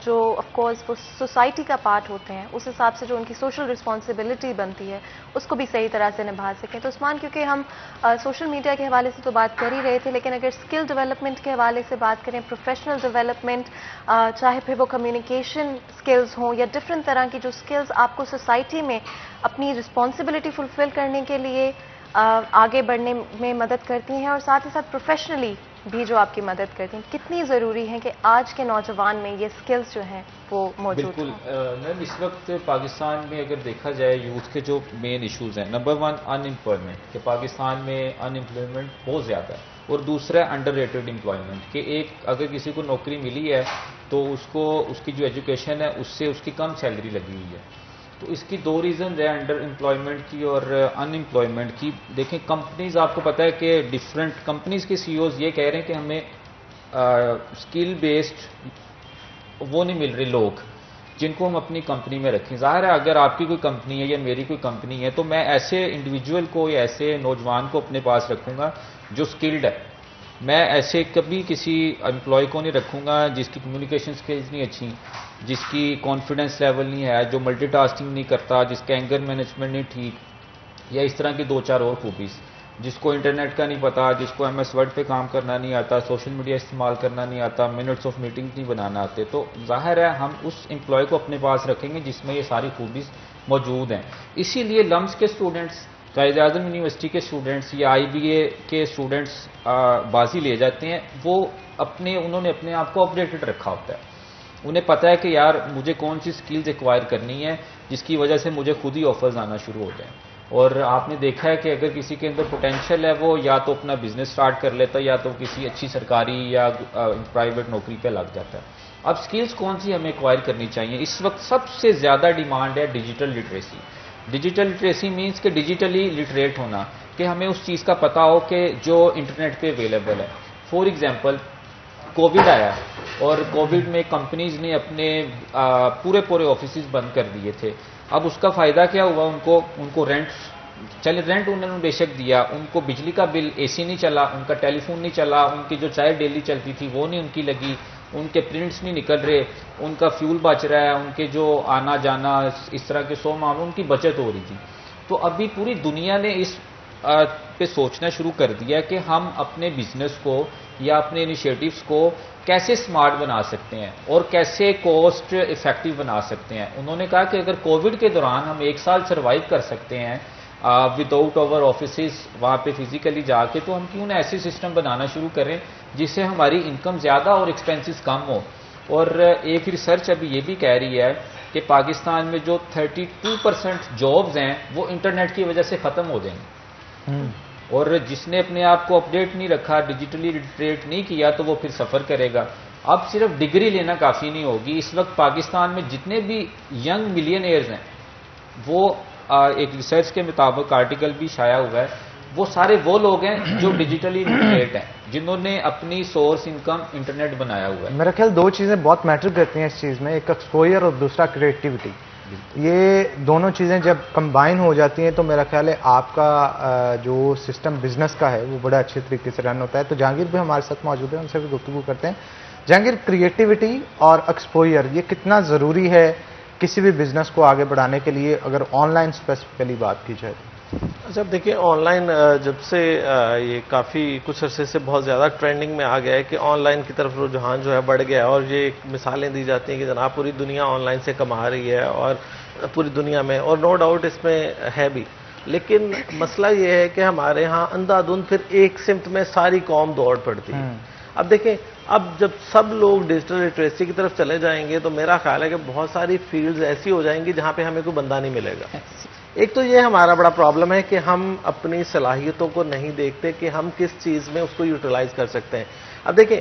जो ऑफ कोर्स वो सोसाइटी का पार्ट होते हैं, उस हिसाब से जो उनकी सोशल रिस्पॉन्सिबिलिटी बनती है उसको भी सही तरह से निभा सकें। तो उस्मान, क्योंकि हम सोशल मीडिया के हवाले से तो बात कर ही रहे थे, लेकिन अगर स्किल डेवलपमेंट के हवाले से बात करें, प्रोफेशनल डेवलपमेंट, चाहे फिर वो कम्युनिकेशन स्किल्स हों या डिफरेंट तरह की जो स्किल्स आपको सोसाइटी में अपनी रिस्पॉन्सिबिलिटी फुलफिल करने के लिए आगे बढ़ने में मदद करती हैं, और साथ ही साथ प्रोफेशनली भी जो आपकी मदद करती हैं, कितनी ज़रूरी है कि आज के नौजवान में ये स्किल्स जो हैं वो मौजूद हों? बिल्कुल मैम, इस वक्त पाकिस्तान में अगर देखा जाए यूथ के जो मेन इश्यूज हैं, नंबर वन अनएम्प्लॉयमेंट, कि पाकिस्तान में अनएम्प्लॉयमेंट बहुत ज़्यादा है, और दूसरा अंडररेटेड एम्प्लॉयमेंट, कि एक अगर किसी को नौकरी मिली है तो उसको उसकी जो एजुकेशन है उससे उसकी कम सैलरी लगी हुई है। तो इसकी दो रीज़न है, अंडर एम्प्लॉयमेंट की और अनएम्प्लॉयमेंट की। देखें कंपनीज, आपको पता है कि डिफरेंट कंपनीज के सीईओज ये कह रहे हैं कि हमें स्किल बेस्ड वो नहीं मिल रहे लोग जिनको हम अपनी कंपनी में रखें। ज़ाहिर है अगर आपकी कोई कंपनी है या मेरी कोई कंपनी है तो मैं ऐसे इंडिविजुअल को या ऐसे नौजवान को अपने पास रखूँगा जो स्किल्ड है। मैं ऐसे कभी किसी एम्प्लॉय को नहीं रखूँगा जिसकी कम्युनिकेशन स्किल्स नहीं अच्छी, जिसकी कॉन्फिडेंस लेवल नहीं है, जो मल्टीटास्किंग नहीं करता, जिसका एंगर मैनेजमेंट नहीं ठीक, या इस तरह की दो चार और खूबीज़। जिसको इंटरनेट का नहीं पता, जिसको MS वर्ड पे काम करना नहीं आता, सोशल मीडिया इस्तेमाल करना नहीं आता, मिनट्स ऑफ मीटिंग नहीं बनाना आते, तो जाहिर है हम उस एम्प्लॉय को अपने पास रखेंगे जिसमें ये सारी खूबी मौजूद हैं। इसीलिए लम्स के स्टूडेंट्स, कायद आज़म यूनिवर्सिटी के स्टूडेंट्स या IBA के स्टूडेंट्स बाजी ले जाते हैं। वो उन्होंने अपने आप को अपडेटेड रखा होता है, उन्हें पता है कि यार मुझे कौन सी स्किल्स एक्वायर करनी है जिसकी वजह से मुझे खुद ही ऑफर्स आना शुरू हो जाएं। और आपने देखा है कि अगर किसी के अंदर पोटेंशियल है, वो या तो अपना बिजनेस स्टार्ट कर लेता है या तो किसी अच्छी सरकारी या प्राइवेट नौकरी पे लग जाता है। अब स्किल्स कौन सी हमें एक्वायर करनी चाहिए? इस वक्त सबसे ज़्यादा डिमांड है digital literacy. Digital literacy means कि डिजिटली लिटरेट होना, कि हमें उस चीज़ का पता हो कि जो इंटरनेट पे अवेलेबल है। फॉर एग्जांपल कोविड आया और कोविड में कंपनीज ने अपने पूरे ऑफिसेज बंद कर दिए थे। अब उसका फ़ायदा क्या हुआ? उनको रेंट उन्होंने बेशक दिया, उनको बिजली का बिल, AC नहीं चला, उनका टेलीफोन नहीं चला, उनकी जो चाय डेली चलती थी वो नहीं उनकी लगी, उनके प्रिंट्स नहीं निकल रहे, उनका फ्यूल बच रहा है, उनके जो आना जाना इस तरह के 100 मामलों उनकी बचत हो रही थी। तो अभी पूरी दुनिया ने इस पे सोचना शुरू कर दिया कि हम अपने बिजनेस को या अपने इनिशिएटिव्स को कैसे स्मार्ट बना सकते हैं और कैसे कॉस्ट इफेक्टिव बना सकते हैं। उन्होंने कहा कि अगर कोविड के दौरान हम 1 साल सर्वाइव कर सकते हैं विदाउट आवर ऑफिसेज, वहाँ पे फिजिकली जाके, तो हम क्यों ना ऐसे सिस्टम बनाना शुरू करें जिससे हमारी इनकम ज़्यादा और एक्सपेंसेस कम हो। और एक रिसर्च अभी ये भी कह रही है कि पाकिस्तान में जो 32% जॉब्स हैं वो इंटरनेट की वजह से ख़त्म हो जाएंगी। और जिसने अपने आप को अपडेट नहीं रखा, डिजिटली लिटरेट नहीं किया, तो वो फिर सफ़र करेगा। अब सिर्फ डिग्री लेना काफ़ी नहीं होगी। इस वक्त पाकिस्तान में जितने भी यंग मिलियनियर्स हैं, वो एक रिसर्च के मुताबिक आर्टिकल भी शाया हुआ है, वो सारे वो लोग हैं जो डिजिटली लिटरेट हैं, जिन्होंने अपनी सोर्स इनकम इंटरनेट बनाया हुआ है। मेरा ख्याल 2 चीज़ें बहुत मैटर करती हैं इस चीज़ में, एक एक्सपोजर और दूसरा क्रिएटिविटी। ये दोनों चीज़ें जब कंबाइन हो जाती हैं तो मेरा ख्याल है आपका जो सिस्टम बिजनेस का है वो बड़ा अच्छे तरीके से रन होता है। तो जहांगीर भी हमारे साथ मौजूद है, उनसे भी गुफ्तगू करते हैं। जहांगीर, क्रिएटिविटी और एक्सपोजर ये कितना ज़रूरी है किसी भी बिजनेस को आगे बढ़ाने के लिए, अगर ऑनलाइन स्पेसिफिकली बात की जाए? अच्छा, देखिए ऑनलाइन जब से ये काफ़ी कुछ अरसे से बहुत ज़्यादा ट्रेंडिंग में आ गया है कि ऑनलाइन की तरफ रुझान जो है बढ़ गया है। और ये मिसालें दी जाती हैं कि जनाब पूरी दुनिया ऑनलाइन से कमा रही है और पूरी दुनिया में, और नो डाउट इसमें है भी। लेकिन मसला ये है कि हमारे यहाँ अंधाधुंध फिर एक सिमत में सारी कौम दौड़ पड़ती है। अब देखें, अब जब सब लोग डिजिटल लिटरेसी की तरफ चले जाएंगे तो मेरा ख्याल है कि बहुत सारी फील्ड्स ऐसी हो जाएंगी जहाँ पे हमें कोई बंदा नहीं मिलेगा। एक तो ये हमारा बड़ा प्रॉब्लम है कि हम अपनी सलाहियतों को नहीं देखते कि हम किस चीज़ में उसको यूटिलाइज कर सकते हैं। अब देखें,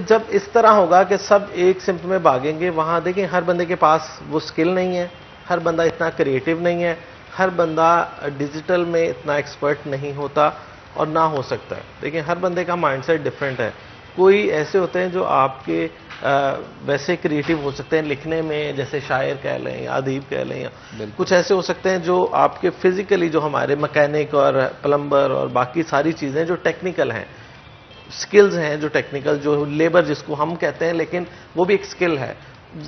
जब इस तरह होगा कि सब एक सिमत में भागेंगे, वहाँ देखें हर बंदे के पास वो स्किल नहीं है, हर बंदा इतना क्रिएटिव नहीं है, हर बंदा डिजिटल में इतना एक्सपर्ट नहीं होता और ना हो सकता है। देखिए हर बंदे का माइंडसेट डिफरेंट है। कोई ऐसे होते हैं जो आपके वैसे क्रिएटिव हो सकते हैं लिखने में, जैसे शायर कह लें या अदीब कह लें, या कुछ ऐसे हो सकते हैं जो आपके फिजिकली, जो हमारे मैकेनिक और प्लम्बर और बाकी सारी चीज़ें जो टेक्निकल हैं, स्किल्स हैं जो टेक्निकल, जो लेबर जिसको हम कहते हैं, लेकिन वो भी एक स्किल है।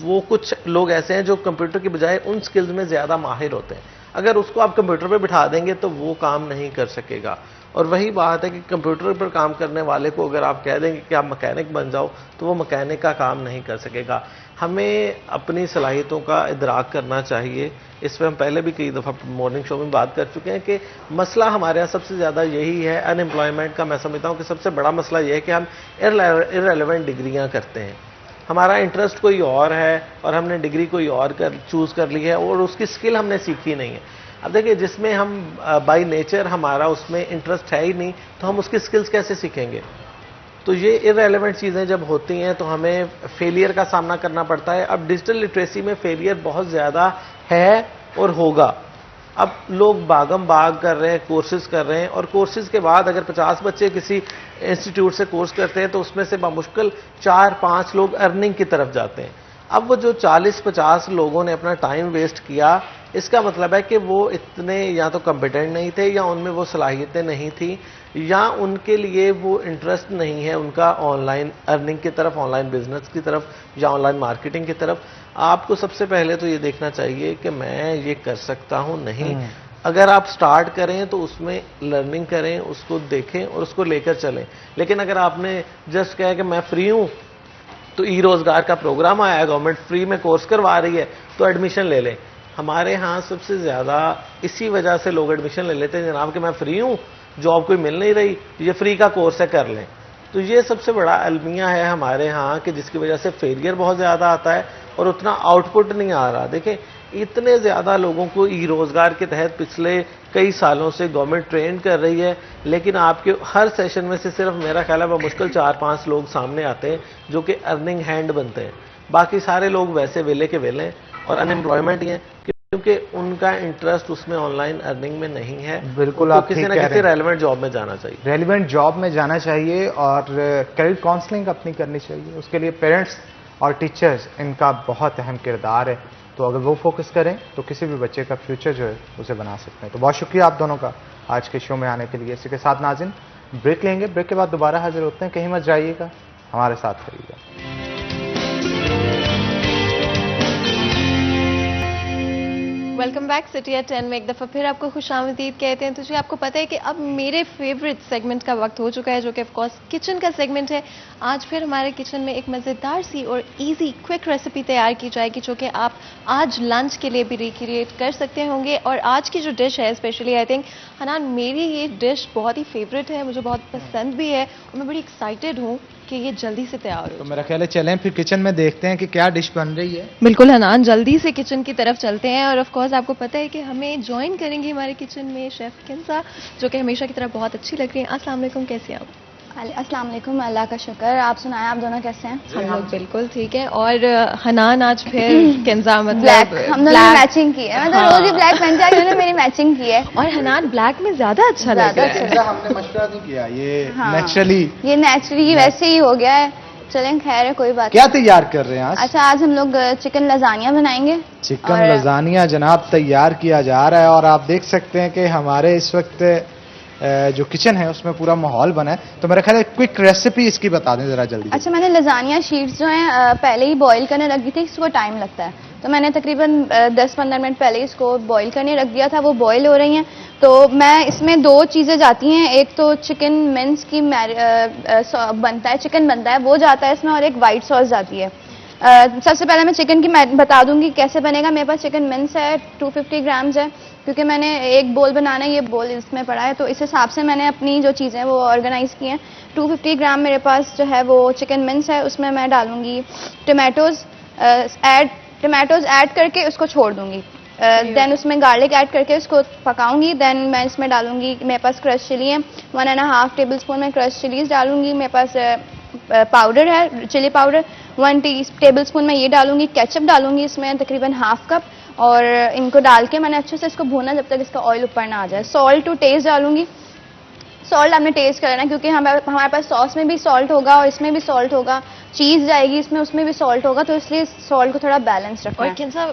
वो कुछ लोग ऐसे हैं जो कंप्यूटर की बजाय उन स्किल्स में ज़्यादा माहिर होते हैं। अगर उसको आप कंप्यूटर पे बिठा देंगे तो वो काम नहीं कर सकेगा। और वही बात है कि कंप्यूटर पर काम करने वाले को अगर आप कह देंगे कि आप मैकेनिक बन जाओ, तो वो मैकेनिक का काम नहीं कर सकेगा। हमें अपनी सलाहियतों का इदराक करना चाहिए। इस पर हम पहले भी कई दफ़ा मॉर्निंग शो में बात कर चुके हैं कि मसला हमारे यहाँ सबसे ज़्यादा यही है, अनएम्प्लॉयमेंट का। मैं समझता हूँ कि सबसे बड़ा मसला यह है कि हम इररेलेवेंट डिग्रियाँ करते हैं। हमारा इंटरेस्ट कोई और है और हमने डिग्री कोई और चूज़ कर ली है और उसकी स्किल हमने सीखी नहीं है। अब देखिए, जिसमें हम बाय नेचर हमारा उसमें इंटरेस्ट है ही नहीं, तो हम उसकी स्किल्स कैसे सीखेंगे? तो ये इररेलेवेंट चीज़ें जब होती हैं तो हमें फेलियर का सामना करना पड़ता है। अब डिजिटल लिटरेसी में फेलियर बहुत ज़्यादा है और होगा। अब लोग भागम भाग कर रहे हैं, कोर्सेज कर रहे हैं, और कोर्सेज के बाद अगर 50 बच्चे किसी इंस्टीट्यूट से कोर्स करते हैं तो उसमें से बामुश्किल 4-5 लोग अर्निंग की तरफ जाते हैं। अब वो जो 40-50 लोगों ने अपना टाइम वेस्ट किया, इसका मतलब है कि वो इतने या तो कॉम्पिटेंट नहीं थे, या उनमें वो सलाहियतें नहीं थी, या उनके लिए वो इंटरेस्ट नहीं है उनका ऑनलाइन अर्निंग की तरफ, ऑनलाइन बिजनेस की तरफ, या ऑनलाइन मार्केटिंग की तरफ। आपको सबसे पहले तो ये देखना चाहिए कि मैं ये कर सकता हूँ नहीं। अगर आप स्टार्ट करें तो उसमें लर्निंग करें, उसको देखें और उसको लेकर चलें। लेकिन अगर आपने जस्ट कहा कि मैं फ्री हूं, तो ई रोजगार का प्रोग्राम आया है, गवर्नमेंट फ्री में कोर्स करवा रही है, तो एडमिशन ले लें। हमारे यहाँ सबसे ज्यादा इसी वजह से लोग एडमिशन ले लेते हैं, जनाब कि मैं फ्री हूं, जॉब कोई मिल नहीं रही, ये फ्री का कोर्स है, कर लें। तो ये सबसे बड़ा अलमिया है हमारे यहाँ कि जिसकी वजह से फेलियर बहुत ज्यादा आता है और उतना आउटपुट नहीं आ रहा। देखें, इतने ज्यादा लोगों को ई रोजगार के तहत पिछले कई सालों से गवर्नमेंट ट्रेन कर रही है, लेकिन आपके हर सेशन में से सिर्फ मेरा ख्याल है मुश्किल 4-5 लोग सामने आते हैं जो कि अर्निंग हैंड बनते हैं। बाकी सारे लोग वैसे वेले के वेले हैं और अनएम्प्लॉयमेंट ही हैं, क्योंकि उनका इंटरेस्ट उसमें ऑनलाइन अर्निंग में नहीं है। बिल्कुल, तो आप किसी ठीक ना कह किसी रहे हैं। रेलेवेंट जॉब में जाना चाहिए। रेलिवेंट जॉब में जाना चाहिए और करियर काउंसलिंग अपनी करनी चाहिए। उसके लिए पेरेंट्स और टीचर्स इनका बहुत अहम किरदार है। तो अगर वो फोकस करें तो किसी भी बच्चे का फ्यूचर जो है उसे बना सकते हैं। तो बहुत शुक्रिया आप दोनों का आज के शो में आने के लिए। इसी के साथ नाज़रीन ब्रेक लेंगे, ब्रेक के बाद दोबारा हाजिर होते हैं। कहीं मत जाइएगा, हमारे साथ रहिएगा। वेलकम बैक सिटी एट 10 में एक दफ़ा फिर आपको खुशामदीद कहते हैं। तो जी आपको पता है कि अब मेरे फेवरेट सेगमेंट का वक्त हो चुका है, जो कि ऑफ कोर्स किचन का सेगमेंट है। आज फिर हमारे किचन में एक मज़ेदार सी और इजी क्विक रेसिपी तैयार की जाएगी, जो कि आप आज लंच के लिए भी रिक्रिएट कर सकते होंगे। और आज की जो डिश है स्पेशली आई थिंक हनान, मेरी ये डिश बहुत ही फेवरेट है, मुझे बहुत पसंद भी है और मैं बड़ी एक्साइटेड हूँ कि ये जल्दी से तैयार हो। तो मेरा ख्याल है चलें फिर किचन में देखते हैं कि क्या डिश बन रही है। बिल्कुल हनान, जल्दी से किचन की तरफ चलते हैं। और ऑफ कोर्स आपको पता है कि हमें ज्वाइन करेंगे हमारे किचन में शेफ किंजा, जो कि हमेशा की तरह बहुत अच्छी लग रही है। अस्सलाम वालेकुम, कैसे हैं आप? अस्सलाम वालेकुम, अल्लाह का शुक्र। आप सुनाएं, आप दोनों कैसे हैं? हम लोग बिल्कुल ठीक है। और हनान आज फिर किंजा मतलब ब्लैक, हम दोनों ने मैचिंग की है। मतलब रोज ही ब्लैक पहनते हैं, उन्होंने मेरी मैचिंग की है। और हनान ब्लैक में ज्यादा अच्छा लग रहा है। हमने मशवरा नहीं किया, ये हाँ। नेचुरली ये नेचुरली वैसे ही हो गया है। चलें, खैर है, कोई बात क्या तैयार कर रहे हैं आज? अच्छा, आज हम लोग चिकन लजानिया बनाएंगे। चिकन और- लजानिया जनाब तैयार किया जा रहा है। और आप देख सकते हैं कि हमारे इस वक्त जो किचन है उसमें पूरा माहौल बना है। तो मेरा ख्याल है क्विक रेसिपी इसकी बता दें जरा जल्दी। अच्छा, मैंने लजानिया शीट्स जो हैं पहले ही बॉईल करने रख दी थी, इसको टाइम लगता है, तो मैंने तकरीबन 10-15 मिनट पहले इसको बॉईल करने रख दिया था। वो बॉईल हो रही हैं। तो मैं इसमें 2 चीज़ें जाती हैं, एक तो चिकन मिन्स की बनता है, चिकन बनता है वो जाता है इसमें, और एक वाइट सॉस जाती है। सबसे पहले मैं चिकन की बता दूंगी कैसे बनेगा। मेरे पास चिकन मिन्स है 250 ग्राम्स है, क्योंकि मैंने एक बोल बनाना है, ये बोल इसमें पड़ा है, तो इस हिसाब से मैंने अपनी जो चीज़ें वो ऑर्गेनाइज की हैं। 250 ग्राम मेरे पास जो है वो चिकन मिन्स है, उसमें मैं डालूंगी टमाटोज ऐड करके उसको छोड़ दूंगी। देन उसमें गार्लिक ऐड करके उसको पकाऊंगी। देन मैं इसमें डालूंगी, मेरे पास क्रश चिली है 1.5 टेबल स्पून में क्रश चिलीज डालूंगी। मेरे पास पाउडर है, चिली पाउडर 1 टेबल स्पून में ये डालूंगी। केचप डालूंगी इसमें तकरीबन ½ कप, और इनको डाल के मैंने अच्छे से इसको भूना जब तक इसका ऑयल ऊपर ना आ जाए। सॉल्ट टू टेस्ट डालूंगी। सॉल्ट आपने टेस्ट करना है, क्योंकि हमारे पास सॉस में भी सॉल्ट होगा और इसमें भी सॉल्ट होगा, चीज़ जाएगी इसमें, उसमें भी सॉल्ट होगा, तो इसलिए सॉल्ट को थोड़ा बैलेंस रखना और है। किंजा,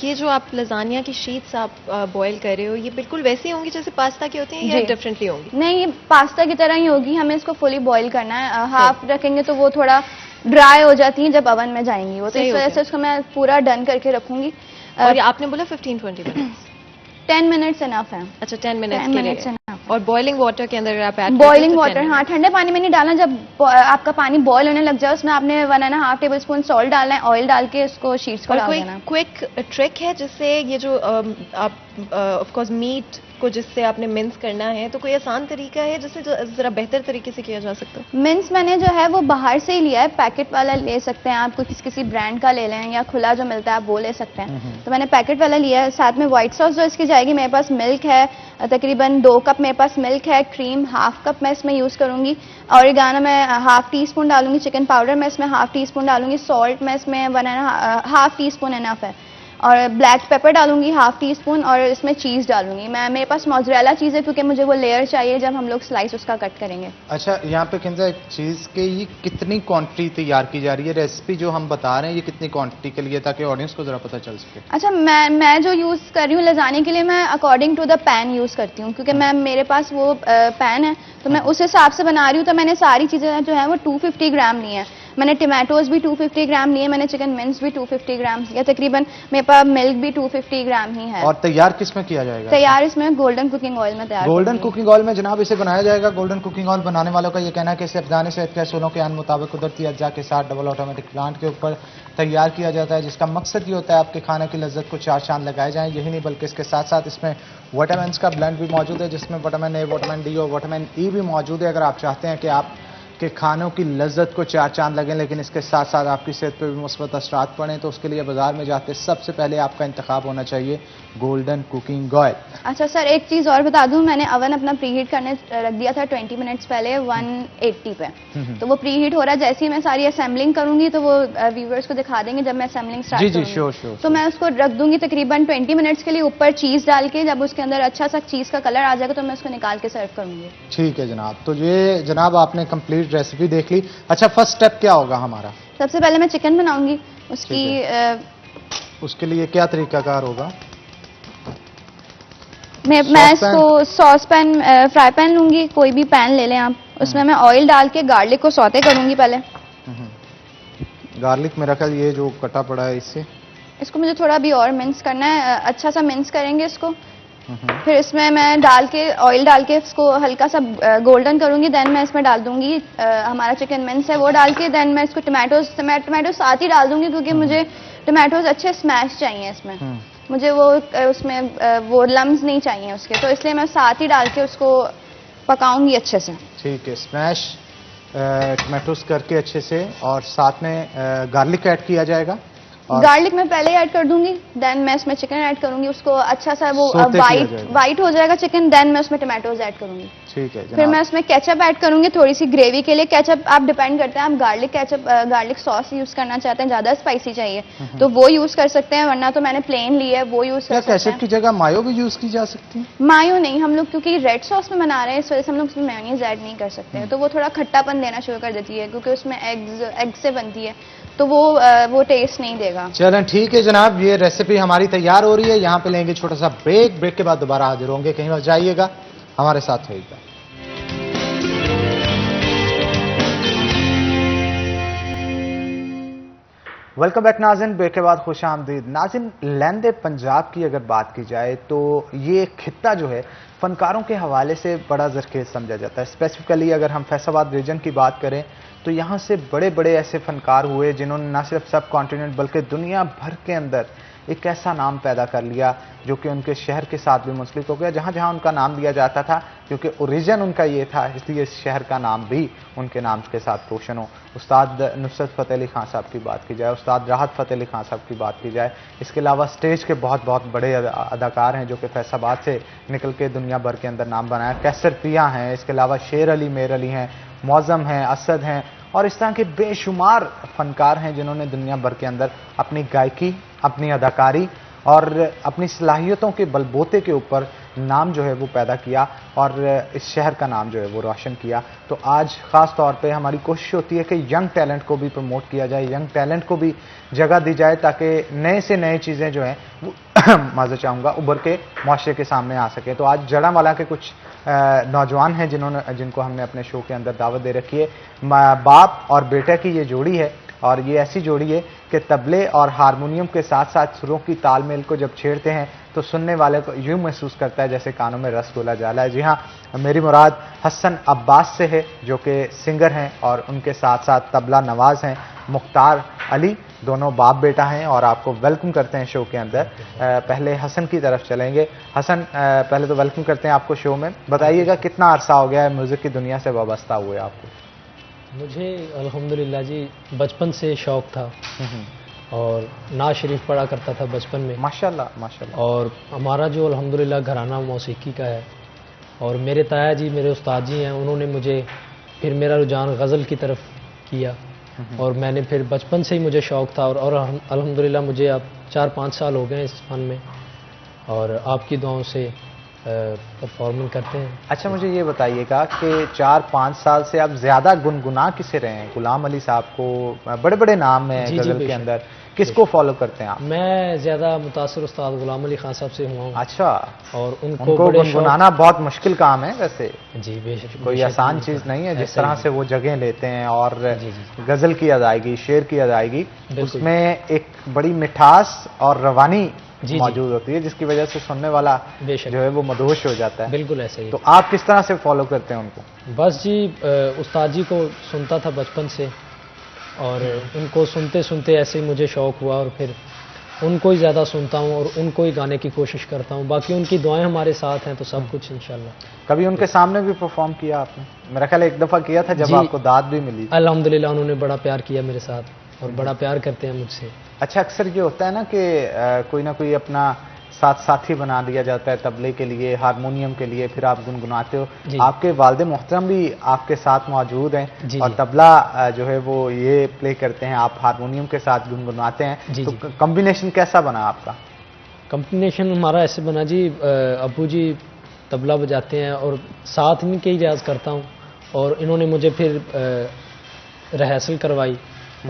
ये जो आप लजानिया की शीट्स आप बॉईल कर रहे हो, ये बिल्कुल वैसी होंगी जैसे पास्ता की होती हैं या जी। डिफरेंटली होंगी? नहीं, ये पास्ता की तरह ही होगी। हमें इसको फुली बॉईल करना है। हाफ रखेंगे तो वो थोड़ा ड्राई हो जाती है जब अवन में जाएंगी वो, तो सही इस वजह होता से उसको मैं पूरा डन करके रखूंगी। और ये आपने बोला 15-20 मिनट्स? 10 मिनट्स इनफ है। अच्छा, 10 मिनट्स 10 के मिनट्स लिए। इनफ। और बॉइलिंग वाटर के अंदर अगर आप ऐड बॉइलिंग वाटर, हाँ, ठंडे पानी में नहीं डालना। जब आपका पानी बॉईल होने लग जाए उसमें आपने 1.5 टेबल स्पून सॉल्ट डालना है, ऑयल डाल के उसको शीट्स को और डाल कोई देना है। क्विक ट्रिक है जिससे ये जो आप ऑफ कोर्स मीट को जिससे आपने मिन्स करना है, तो कोई आसान तरीका है जिससे जरा बेहतर तरीके से किया जा सकता है? मिन्स मैंने जो है वो बाहर से ही लिया है, पैकेट वाला ले सकते हैं आप, किसी ब्रांड का ले लें या खुला जो मिलता है आप वो ले सकते हैं। तो मैंने पैकेट वाला लिया है। साथ में व्हाइट सॉस जो इसकी जाएगी, मेरे पास मिल्क है तकरीबन 2 कप मेरे पास मिल्क है, क्रीम ½ कप मैं इसमें यूज़ करूँगी, ऑरिगानो मैं ½ टीस्पून डालूंगी, चिकन पाउडर मैं इसमें ½ टीस्पून डालूंगी, सॉल्ट मैं इसमें ½ टीस्पून इनफ है, और ब्लैक पेपर डालूंगी ½ टीस्पून, और इसमें चीज़ डालूंगी मैं। मेरे पास मोज़रेला चीज़ है क्योंकि मुझे वो लेयर चाहिए जब हम लोग स्लाइस उसका कट करेंगे। अच्छा, यहाँ पे किंजा एक चीज़ के ये कितनी क्वांटिटी तैयार की जा रही है? रेसिपी जो हम बता रहे हैं ये कितनी क्वांटिटी के लिए, ताकि ऑडियंस को जरा पता चल सके। अच्छा, मैं जो यूज़ कर रही हूँ लजाने के लिए, मैं according to the pan use करती हूँ, क्योंकि मेरे पास वो पैन है, तो मैं उस हिसाब से बना रही हूँ। तो मैंने सारी चीज़ें जो है वो 250 ग्राम ली हैं। मैंने टमाटोज भी 250 ग्राम लिए, मैंने चिकन मिन्स भी 250 ग्राम लिया, तकरीबन मेरे पास मिल्क भी 250 ग्राम ही है। और तैयार किस में किया जाएगा? तैयार इसमें गोल्डन कुकिंग ऑयल में तैयार। गोल्डन कुकिंग ऑयल में जनाब इसे बनाया जाएगा। गोल्डन कुकिंग ऑयल बनाने वालों का ये कहना है कि इसे अफगानी सेहत के असूलों के मुताबिक कुदरती अज्जा के साथ डबल ऑटोमेटिक प्लांट के ऊपर तैयार किया जाता है, जिसका मकसद ये होता है आपके खाने की लज्जत को चार चांद लगाए जाएं। यही नहीं बल्कि इसके साथ साथ इसमें विटामिन का ब्लेंड भी मौजूद है, जिसमें विटामिन ए, विटामिन डी और विटामिन ई भी मौजूद है। अगर आप चाहते हैं कि आप के खानों की लज्जत को चार चांद लगें लेकिन इसके साथ साथ आपकी सेहत पर भी मुस्बत असरात पड़ें, तो उसके लिए बाजार में जाते सबसे पहले आपका इंतखाब होना चाहिए गोल्डन कुकिंग ऑयल। अच्छा सर, एक चीज़ और बता दूं, मैंने अवन अपना प्रीहीट करने रख दिया था 20 मिनट्स पहले 180 पे, तो वो प्रीहीट हो रहा है। जैसे ही मैं सारी असेंबलिंग करूंगी तो वो व्यूवर्स को दिखा देंगे जब मैं असेंबलिंग स्टार्ट जी करूंगी। श्योर। तो मैं उसको रख दूंगी तकरीबन 20 मिनट्स के लिए ऊपर चीज़ डाल के। जब उसके अंदर अच्छा सा चीज़ का कलर आ जाएगा तो मैं उसको निकाल के सर्व करूंगी। ठीक है जनाब, तो ये जनाब आपने कंप्लीट रेसिपी देख ली। अच्छा, फर्स्ट स्टेप क्या होगा हमारा? सबसे पहले मैं चिकन बनाऊंगी, उसकी उसके लिए क्या तरीकाकार होगा? मैं इसको सॉस पैन, फ्राई पैन लूंगी, कोई भी पैन ले लें आप। उसमें मैं ऑयल डाल के गार्लिक को सौते करूंगी पहले। गार्लिक मेरा ख्याल ये जो कटा पड़ा है इससे इसको मुझे थोड़ा भी और मिन्स करना है, अच्छा सा मिन्स करेंगे इसको। फिर इसमें मैं डाल के ऑयल डाल के इसको हल्का सा गोल्डन करूंगी। देन मैं इसमें डाल दूंगी हमारा चिकन मिन्स है वो डाल के। देन मैं इसको टमाटोज साथ ही डाल दूंगी, क्योंकि मुझे टमाटोज अच्छे स्मैश चाहिए इसमें। मुझे वो उसमें वो लम्स नहीं चाहिए उसके, तो इसलिए मैं साथ ही डाल के उसको पकाऊंगी अच्छे से। ठीक है, स्मैश टमाटोज करके अच्छे से, और साथ में गार्लिक ऐड किया जाएगा। गार्लिक मैं पहले ऐड कर दूंगी, देन मैं इसमें चिकन ऐड करूंगी, उसको अच्छा सा वो वाइट हो जाएगा चिकन। देन मैं उसमें टमाटोज ऐड करूंगी। ठीक है, फिर मैं उसमें केचप ऐड करूंगी थोड़ी सी ग्रेवी के लिए। केचप आप डिपेंड करते हैं, आप गार्लिक सॉस यूज करना चाहते हैं, ज्यादा स्पाइसी चाहिए तो वो यूज कर सकते हैं, वरना तो मैंने प्लेन ली है वो यूज कर सकते हैं। केचप की जगह मायो भी यूज की जा सकती है? मायो नहीं, हम लोग क्योंकि रेड सॉस में बना रहे हैं इस वजह से हम लोग उसमें मेयोनीज ऐड नहीं कर सकते हैं, तो वो थोड़ा खट्टापन देना शुरू कर देती है, क्योंकि उसमें एग से बनती है, तो वो टेस्ट नहीं देगा। चलें ठीक है जनाब, ये रेसिपी हमारी तैयार हो रही है। यहाँ पे लेंगे छोटा सा ब्रेक के बाद दोबारा हाजिर होंगे। कहीं मत जाइएगा, हमारे साथ रहिएगा। वेलकम बैक नाज़िन, ब्रेक के बाद खुश आमदीद। नाज़िन, लैंदे पंजाब की अगर बात की जाए तो ये खित्ता जो है फनकारों के हवाले से बड़ा ज़रखेज़ समझा जाता है। स्पेसिफिकली अगर हम फैसलाबाद रीजन की बात करें तो यहाँ से बड़े बड़े ऐसे फनकार हुए जिन्होंने न सिर्फ सब कॉन्टिनेंट बल्कि दुनिया भर के अंदर एक ऐसा नाम पैदा कर लिया जो कि उनके शहर के साथ भी मुंसलिक हो गया। जहाँ जहाँ उनका नाम लिया जाता था, क्योंकि ओरिजिन उनका ये था, इसलिए इस शहर का नाम भी उनके नाम के साथ रोशन हो। उस्ताद नुसरत फ़तेह अली खान साहब की बात की जाए, उस्ताद राहत फ़तेह अली खान साहब की बात की जाए, इसके अलावा स्टेज के बहुत बड़े अदाकार हैं जो कि फैसलाबाद से निकल के दुनिया भर के अंदर नाम बनाया। कैसर पिया हैं, इसके अलावा शेर अली, मेर अली हैं, मौज़म हैं, असद हैं, और इस तरह के बेशुमार फनकार हैं जिन्होंने दुनिया भर के अंदर अपनी गायकी, अपनी अदाकारी और अपनी सलाहियतों के बलबूते के ऊपर नाम जो है वो पैदा किया और इस शहर का नाम जो है वो रोशन किया। तो आज ख़ास तौर पे हमारी कोशिश होती है कि यंग टैलेंट को भी प्रमोट किया जाए, यंग टैलेंट को भी जगह दी जाए, ताकि नए से नए चीज़ें जो हैं वो माज़ चाहूँगा उभर के माशरे के सामने आ सके। तो आज जड़ांवाला के कुछ नौजवान हैं जिनको हमने अपने शो के अंदर दावत दे रखी है। बाप और बेटे की ये जोड़ी है, और ये ऐसी जोड़ी है कि तबले और हारमोनियम के साथ साथ सुरों की तालमेल को जब छेड़ते हैं तो सुनने वाले को यूँ महसूस करता है जैसे कानों में रस घोला जाला है। जी हाँ, मेरी मुराद हसन अब्बास से है जो कि सिंगर हैं, और उनके साथ साथ तबला नवाज हैं मुख्तार अली, दोनों बाप बेटा हैं, और आपको वेलकम करते हैं शो के अंदर। पहले हसन की तरफ चलेंगे। हसन, पहले तो वेलकम करते हैं आपको शो में। बताइएगा कितना अरसा हो गया है म्यूज़िक की दुनिया से वाबस्ता हुए आपको? मुझे अल्हम्दुलिल्लाह जी बचपन से शौक़ था, और नाज शरीफ पढ़ा करता था बचपन में। माशाल्लाह माशाल्लाह। और हमारा जो अल्हम्दुलिल्लाह घराना मौसीकी का है, और मेरे ताया जी मेरे उस्ताद जी हैं, उन्होंने मुझे फिर मेरा रुझान गज़ल की तरफ किया, और मैंने फिर बचपन से ही मुझे शौक़ था, और अल्हम्दुलिल्लाह मुझे अब 4-5 साल हो गए इस फन में, और आपकी दुआओं से परफॉर्मिंग करते हैं। अच्छा, मुझे ये बताइएगा कि 4-5 साल से आप ज़्यादा गुनगुना किसे रहे हैं? गुलाम अली साहब को बड़े बड़े नाम हैं गज़ल के अंदर, किसको फॉलो करते हैं आप? मैं ज़्यादा मुतासर उस्ताद गुलाम अली खान साहब से हुआ हूँ। अच्छा, और उनको उनको बड़े गुनगुनाना बहुत मुश्किल काम है वैसे, जी बेशक, कोई आसान चीज नहीं है। जिस तरह से वो जगह लेते हैं और जी, जी। गजल की अदायगी, शेर की अदायगी, बिल्कुल। उसमें एक बड़ी मिठास और रवानी जी। मौजूद होती है जिसकी वजह से सुनने वाला बेशक। जो है वो मदहोश हो जाता है। बिल्कुल ऐसा ही। तो आप किस तरह से फॉलो करते हैं उनको? बस जी, उस्ताद जी को सुनता था बचपन से, और उनको सुनते सुनते ऐसे ही मुझे शौक़ हुआ, और फिर उनको ही ज़्यादा सुनता हूँ और उनको ही गाने की कोशिश करता हूँ। बाकी उनकी दुआएं हमारे साथ हैं, तो सब कुछ इंशाल्लाह। कभी उनके सामने भी परफॉर्म किया आपने? मेरा ख्याल है एक दफ़ा किया था जब जी। आपको दाद भी मिली। अल्हम्दुलिल्लाह, उन्होंने बड़ा प्यार किया मेरे साथ और बड़ा प्यार करते हैं मुझसे। अच्छा, अक्सर ये होता है ना कि कोई ना कोई अपना साथी बना दिया जाता है तबले के लिए, हारमोनियम के लिए, फिर आप गुनगुनाते हो। जी। आपके वालिद मोहतरम भी आपके साथ मौजूद हैं जी, और जी। तबला जो है वो ये प्ले करते हैं, आप हारमोनियम के साथ गुनगुनाते हैं। जी, तो जी। कॉम्बिनेशन कैसा बना आपका? कॉम्बिनेशन हमारा ऐसे बना जी, अबू जी तबला बजाते हैं और साथ में के ही रियाज करता हूँ, और इन्होंने मुझे फिर रिहर्सल करवाई,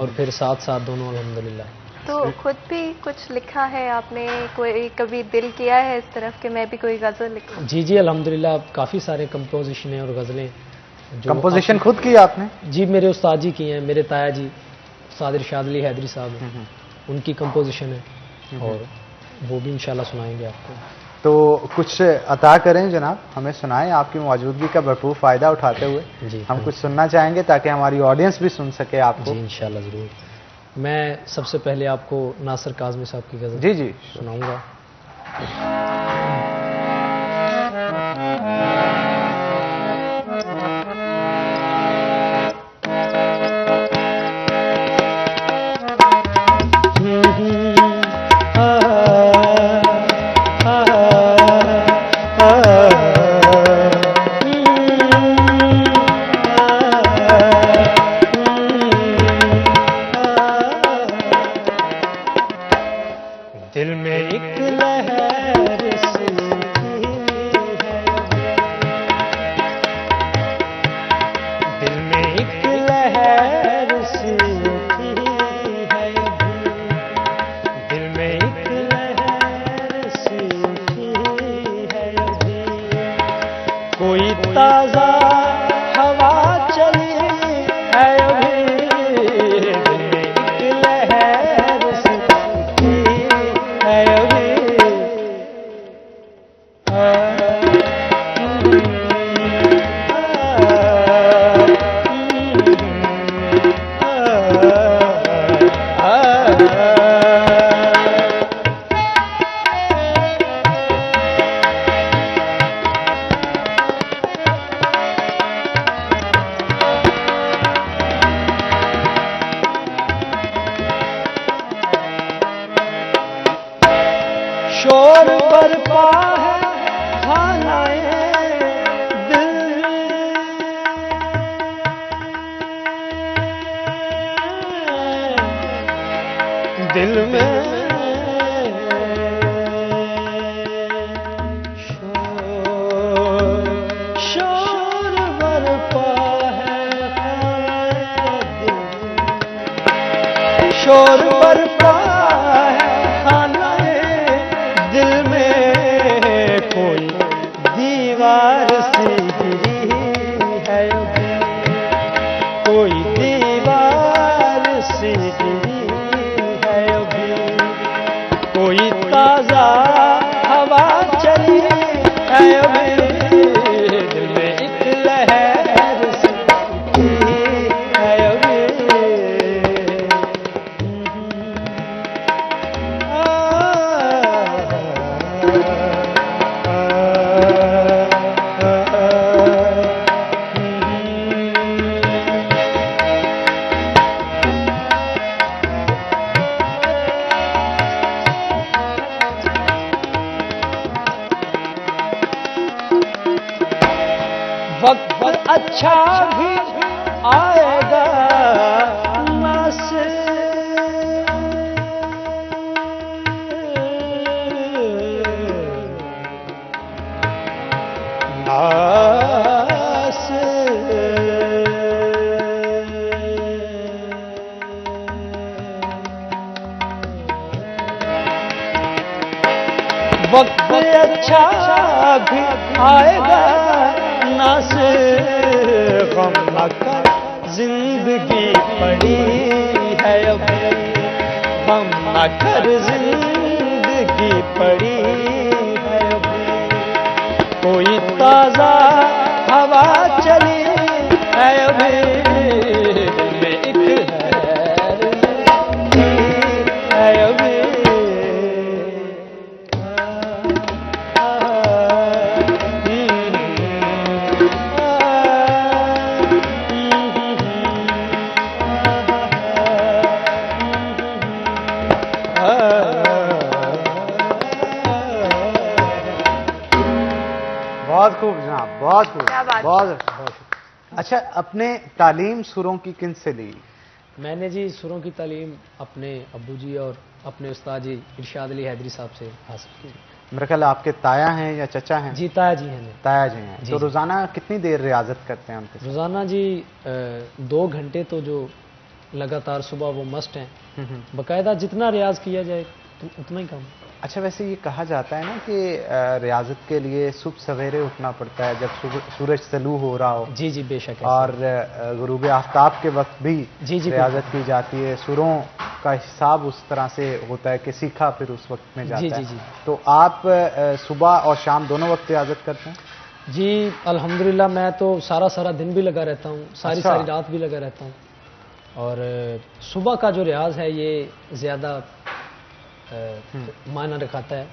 और फिर साथ साथ दोनों अल्हम्दुलिल्लाह। तो खुद भी कुछ लिखा है आपने? कोई कभी दिल किया है इस तरफ कि मैं भी कोई गज़ल लिखूं? जी जी, अल्हम्दुलिल्लाह, काफ़ी सारे कंपोजिशनें और गज़लें जो कंपोजिशन खुद की आपने? जी, मेरे उस्ताद जी की हैं, मेरे ताया जी उस्ताद इरशाद अली हैदरी साहब हैं, उनकी कंपोजिशन है, और वो भी इंशाल्लाह सुनाएंगे आपको। तो कुछ अता करें जनाब, हमें सुनाएं, आपकी मौजूदगी का भरपूर फ़ायदा उठाते हुए जी, हम कुछ सुनना चाहेंगे ताकि हमारी ऑडियंस भी सुन सके आपको। जी इंशाल्लाह ज़रूर। मैं सबसे पहले आपको नासिर काज़मी साहब की गज़ल जी जी सुनाऊंगा। दिल में एक लहर सी है, दिल में एक लहर सी है, दिल में एक लहर सी है, कोई ताजा हवा चली है अभी, दिल में एक लहर सी है अभी। शोर बरपा है खानाए दिल, दिल में शोर बरपा है खानाए दिल, शोर बरपा है खानाए दिल में, कोई दीवार सी गिरी है अभी, कोई दीवार सी गिरी है अभी, कोई ताजा हवा चली है अभी, दिल में एक लहर सी है अभी। वक्त अच्छा भी आएगा नासिर, अच्छा भी आएगा ना से गम न कर, जिंदगी पड़ी है अभी, गम न कर, जिंदगी पड़ी है अभी। कोई ताजा हवा चली है अभी, में एक है अभी। बहुत खूब जनाब, बहुत खूब, क्या बात है। बहुत अच्छा। अपने तालीम सुरों की किन से ली? मैंने जी सुरों की तालीम अपने अब्बू जी और अपने उस्ताद जी इरशाद अली हैदरी साहब से हासिल की। मेरे ख्याल आपके ताया हैं या चचा हैं? जी ताया जी हैं मेरे। ताया जी हैं। जी, तो जी। रोजाना कितनी देर रियाजत करते हैं उनके साथ? रोज़ाना जी 2 घंटे तो जो लगातार सुबह वो मस्ट हैं, बाकायदा जितना रियाज किया जाए तो उतना ही कम। अच्छा, वैसे ये कहा जाता है ना कि रियाजत के लिए सुबह सवेरे उठना पड़ता है जब सूरज तलू हो रहा हो, जी जी बेशक है। और गुरूब आफ्ताब के वक्त भी जी, जी, रियाजत की जाती है। सुरों का हिसाब उस तरह से होता है कि सीखा फिर उस वक्त में जाता जी, है। जी, जी। तो आप सुबह और शाम दोनों वक्त रियाजत करते हैं? जी अल्हम्दुलिल्लाह, मैं तो सारा दिन भी लगा रहता हूँ, सारी अच्छा। रात भी लगा रहता हूँ। और सुबह का जो रियाज है ये ज़्यादा मायना रखाता है,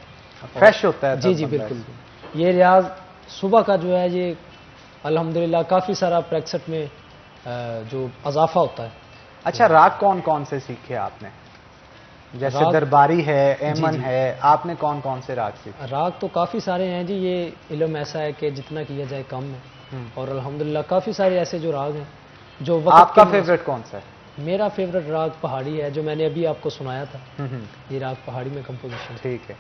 फ्रेश होता है जी तब जी बंदा बिल्कुल। इससे। ये रियाज सुबह का जो है ये अल्हम्दुलिल्लाह काफ़ी सारा प्रैक्टिस में जो इजाफा होता है। अच्छा, राग कौन कौन से सीखे आपने? जैसे राग- दरबारी है, एमन जी, जी। है, आपने कौन कौन से राग सीखे? राग तो काफ़ी सारे हैं जी, ये इल्म ऐसा है कि जितना किया जाए कम है। और अल्हम्दुलिल्लाह काफ़ी सारे ऐसे जो राग हैं जो वक्त आपका के फेवरेट कौन सा है? मेरा फेवरेट राग पहाड़ी है, जो मैंने अभी आपको सुनाया था। हम्म, ये राग पहाड़ी में कंपोजिशन। ठीक है।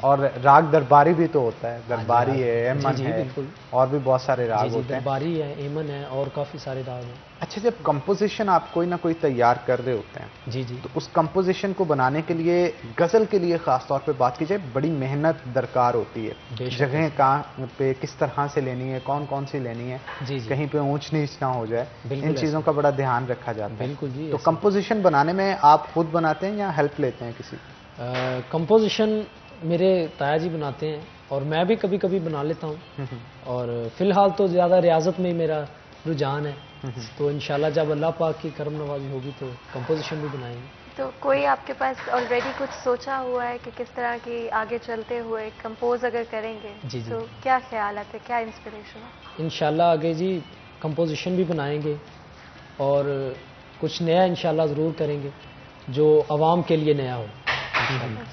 और राग दरबारी भी तो होता है, दरबारी राग- है, एमन जी, जी, है, बिल्कुल। और भी बहुत सारे जी राग जी होते हैं। दरबारी है, एमन है और काफ़ी सारे राग हैं। अच्छा, जब कंपोजिशन आप कोई ना कोई तैयार कर रहे होते हैं जी जी तो उस कंपोजिशन को बनाने के लिए, गज़ल के लिए ख़ास तौर पे बात की जाए, बड़ी मेहनत दरकार होती है। बेशक। जगह कहाँ पे किस तरह से लेनी है, कौन कौन सी लेनी है, जी जी कहीं पे ऊंच नीच ना हो जाए, बिल्कुल इन चीज़ों ऐसा। का बड़ा ध्यान रखा जाता है। बिल्कुल जी तो ऐसा। कंपोजिशन बनाने में आप खुद बनाते हैं या हेल्प लेते हैं किसी? कंपोजिशन मेरे ताया जी बनाते हैं और मैं भी कभी कभी बना लेता हूँ। और फिलहाल तो ज़्यादा रियाजत में ही मेरा रुझान है। तो इंशाल्लाह जब अल्लाह पाक की करम नवाजी होगी तो कंपोजिशन भी बनाएंगे। तो कोई आपके पास ऑलरेडी कुछ सोचा हुआ है कि किस तरह की आगे चलते हुए कंपोज अगर करेंगे जी, जी। तो क्या ख्याल है, क्या इंस्पिरेशन है? इंशाल्लाह आगे जी कंपोजिशन भी बनाएंगे और कुछ नया इंशाल्लाह ज़रूर करेंगे जो आवाम के लिए नया हो इंशाल्लाह।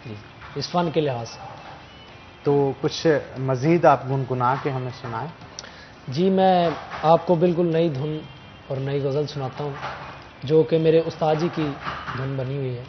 जी, इस फन के लिहाज से। तो कुछ मज़ीद आप गुनगुना के हमें सुनाएं। जी मैं आपको बिल्कुल नई धुन और नई गज़ल सुनाता हूँ जो कि मेरे उस्ताद जी की धुन बनी हुई है।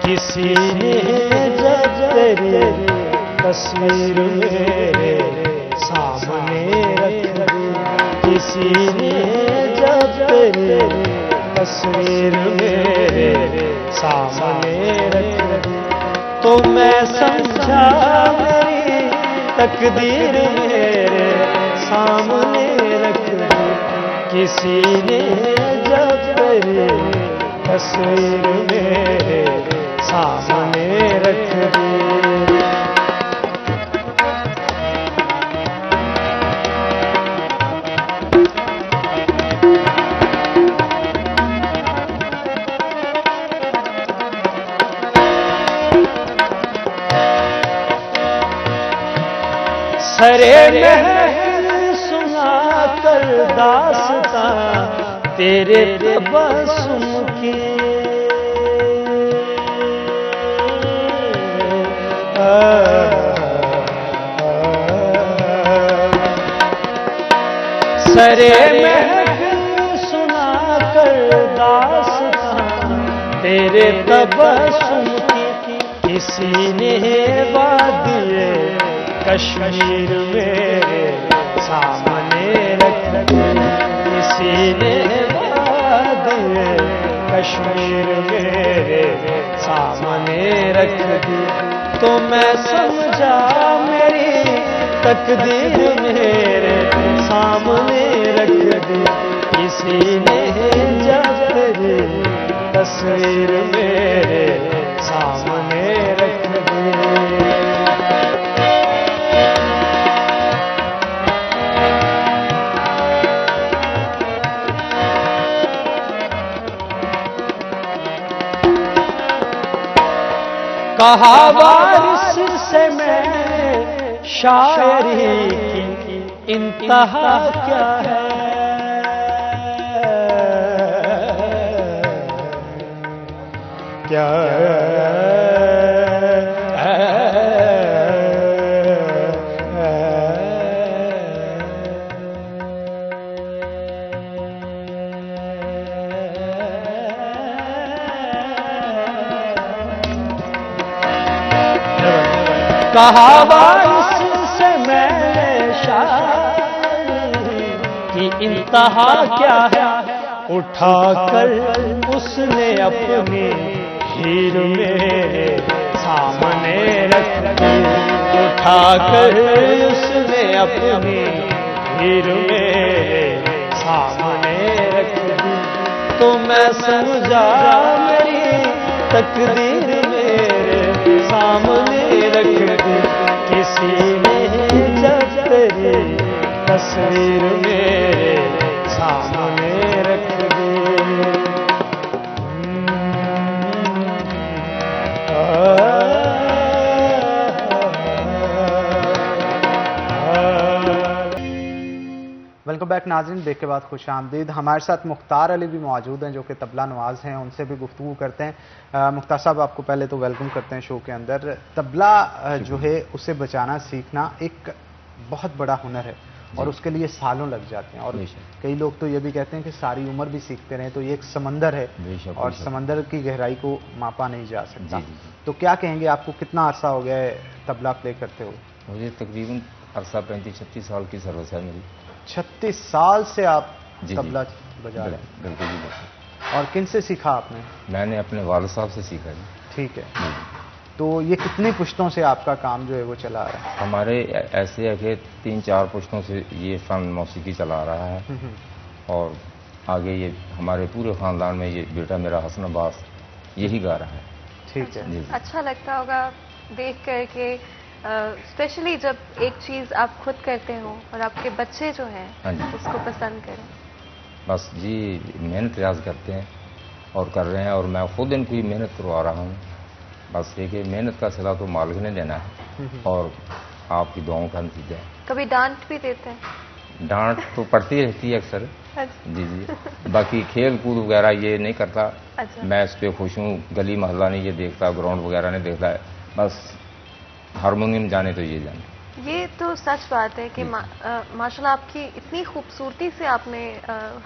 किसी ने जब तेरी तस्वीर मेरे सामने रख दी, किसी ने जब तेरी तस्वीर मेरे सामने रख दी, तो मैं समझा मेरी तकदीर मेरे सामने रख दी, किसी ने जब तेरी तस्वीर मेरे सामने रख दी। सरे महल सुना कर दास्तां तेरे तबस्सुम की, सरे महफिल सुना कर दास्तां तेरे तबस्सुम की किसी ने वादिए कश्मीर मेरे सामने रख दी, किसी ने वादिए कश्मीर मेरे सामने रख दी। तो मैं समझा मेरी तकदीर मेरे सामने रख दी, किसी ने जब तेरी तस्वीर मेरे सामने रख दी। कहा वारिस से मैंने शायरी की इंतहा क्या है, क्या कहा वारिस से मैंने शायरी की इंतहा क्या है, उठाकर उसने अपनी हीर मेरे सामने रख दी, उठाकर उसने अपनी हीर मेरे सामने रख दी। तो मैं समझा मेरी तकदीर मेरे सामने रख दी, किसी ने जब तेरी तस्वीर मेरे सामने रख दी। वेलकम बैक नाज़रीन, ब्रेक के बाद खुश आमदीद। हमारे साथ मुख्तार अली भी मौजूद हैं जो कि तबला नवाज हैं, उनसे भी गुफ्तगू करते हैं। मुख्तार साहब, आपको पहले तो वेलकम करते हैं शो के अंदर। तबला जो है उसे बजाना सीखना एक बहुत बड़ा हुनर है और उसके लिए सालों लग जाते हैं, और कई लोग तो ये भी कहते हैं कि सारी उम्र भी सीखते रहें तो ये एक समंदर है और समंदर की गहराई को मापा नहीं जा सकता। तो क्या कहेंगे, आपको कितना अरसा हो गया है तबला प्ले करते हो? मुझे तकरीबन अरसा 35-36 साल की सर्विस है मेरी। 36 साल से आप तबला बजा रहे हैं? बिल्कुल जी, बिल्कुल। और किन से सीखा आपने? मैंने अपने वालिद साहब से सीखा जी। ठीक है, तो ये कितनी पुश्तों से आपका काम जो है वो चला आ रहा है? हमारे ऐसे है कि 3-4 पुश्तों से ये फन मौसीकी चला आ रहा है, और आगे ये हमारे पूरे ख़ानदान में ये बेटा मेरा हसन अब्बास यही गा रहा है। ठीक है। जी। अच्छा लगता होगा देख कर के, स्पेशली जब एक चीज़ आप खुद करते हो और आपके बच्चे जो हैं उसको पसंद करें। बस जी, मेहनत रियाज करते हैं और कर रहे हैं, और मैं खुद इनकी मेहनत करवा रहा हूँ। बस ये कि मेहनत का सिला तो मालिक ने देना है और आपकी दुआओं का नतीजा है। कभी डांट भी देते हैं? डांट तो पड़ती रहती है अक्सर। जी। बाकी खेल कूद वगैरह ये नहीं करता। अच्छा। मैं इस पर खुश हूँ। गली मोहल्ला नहीं ये देखता, ग्राउंड वगैरह नहीं देखता है, बस हारमोनियम जाने तो ये जाने। ये तो सच बात है कि माशाल्लाह आपकी इतनी खूबसूरती से आपने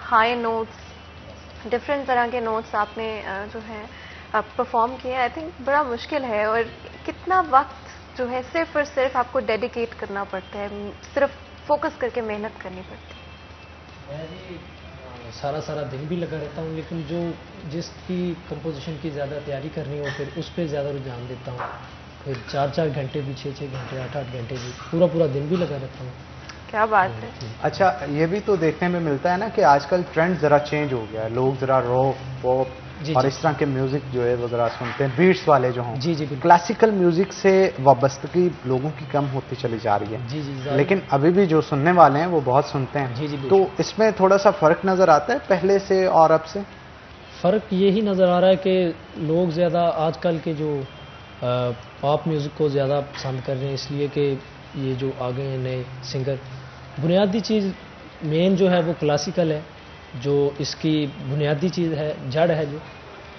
हाई नोट्स, डिफरेंट तरह के नोट्स आपने जो है परफॉर्म किए। आई थिंक बड़ा मुश्किल है, और कितना वक्त जो है सिर्फ और सिर्फ आपको डेडिकेट करना पड़ता है, सिर्फ फोकस करके मेहनत करनी पड़ती है। मैं जी सारा दिन भी लगा रहता हूँ, लेकिन जो जिसकी कंपोजिशन की ज़्यादा तैयारी करनी हो फिर उस पर ज़्यादा रुझान देता हूँ। फिर 4-4 घंटे भी, 6-6 घंटे, 8-8 घंटे भी, पूरा दिन भी लगा रहता हूँ। क्या बात है। अच्छा, ये भी तो देखने में मिलता है ना कि आजकल ट्रेंड ज़रा चेंज हो गया है, लोग ज़रा रॉक, पॉप और इस तरह के म्यूज़िक जो है वो ज़रा सुनते हैं, बीट्स वाले जो हों। जी, क्लासिकल म्यूज़िक से वाबस्तगी लोगों की कम होती चली जा रही है। जी। लेकिन अभी भी जो सुनने वाले हैं वो बहुत सुनते हैं। जी। तो इसमें थोड़ा सा फ़र्क नज़र आता है पहले से और अब से? फ़र्क यही नज़र आ रहा है कि लोग ज़्यादा आजकल के जो पॉप म्यूज़िक को ज़्यादा पसंद कर रहे हैं, इसलिए कि ये जो आ गए हैं नए सिंगर। बुनियादी चीज़ मेन जो है वो क्लासिकल है, जो इसकी बुनियादी चीज़ है, जड़ है जो,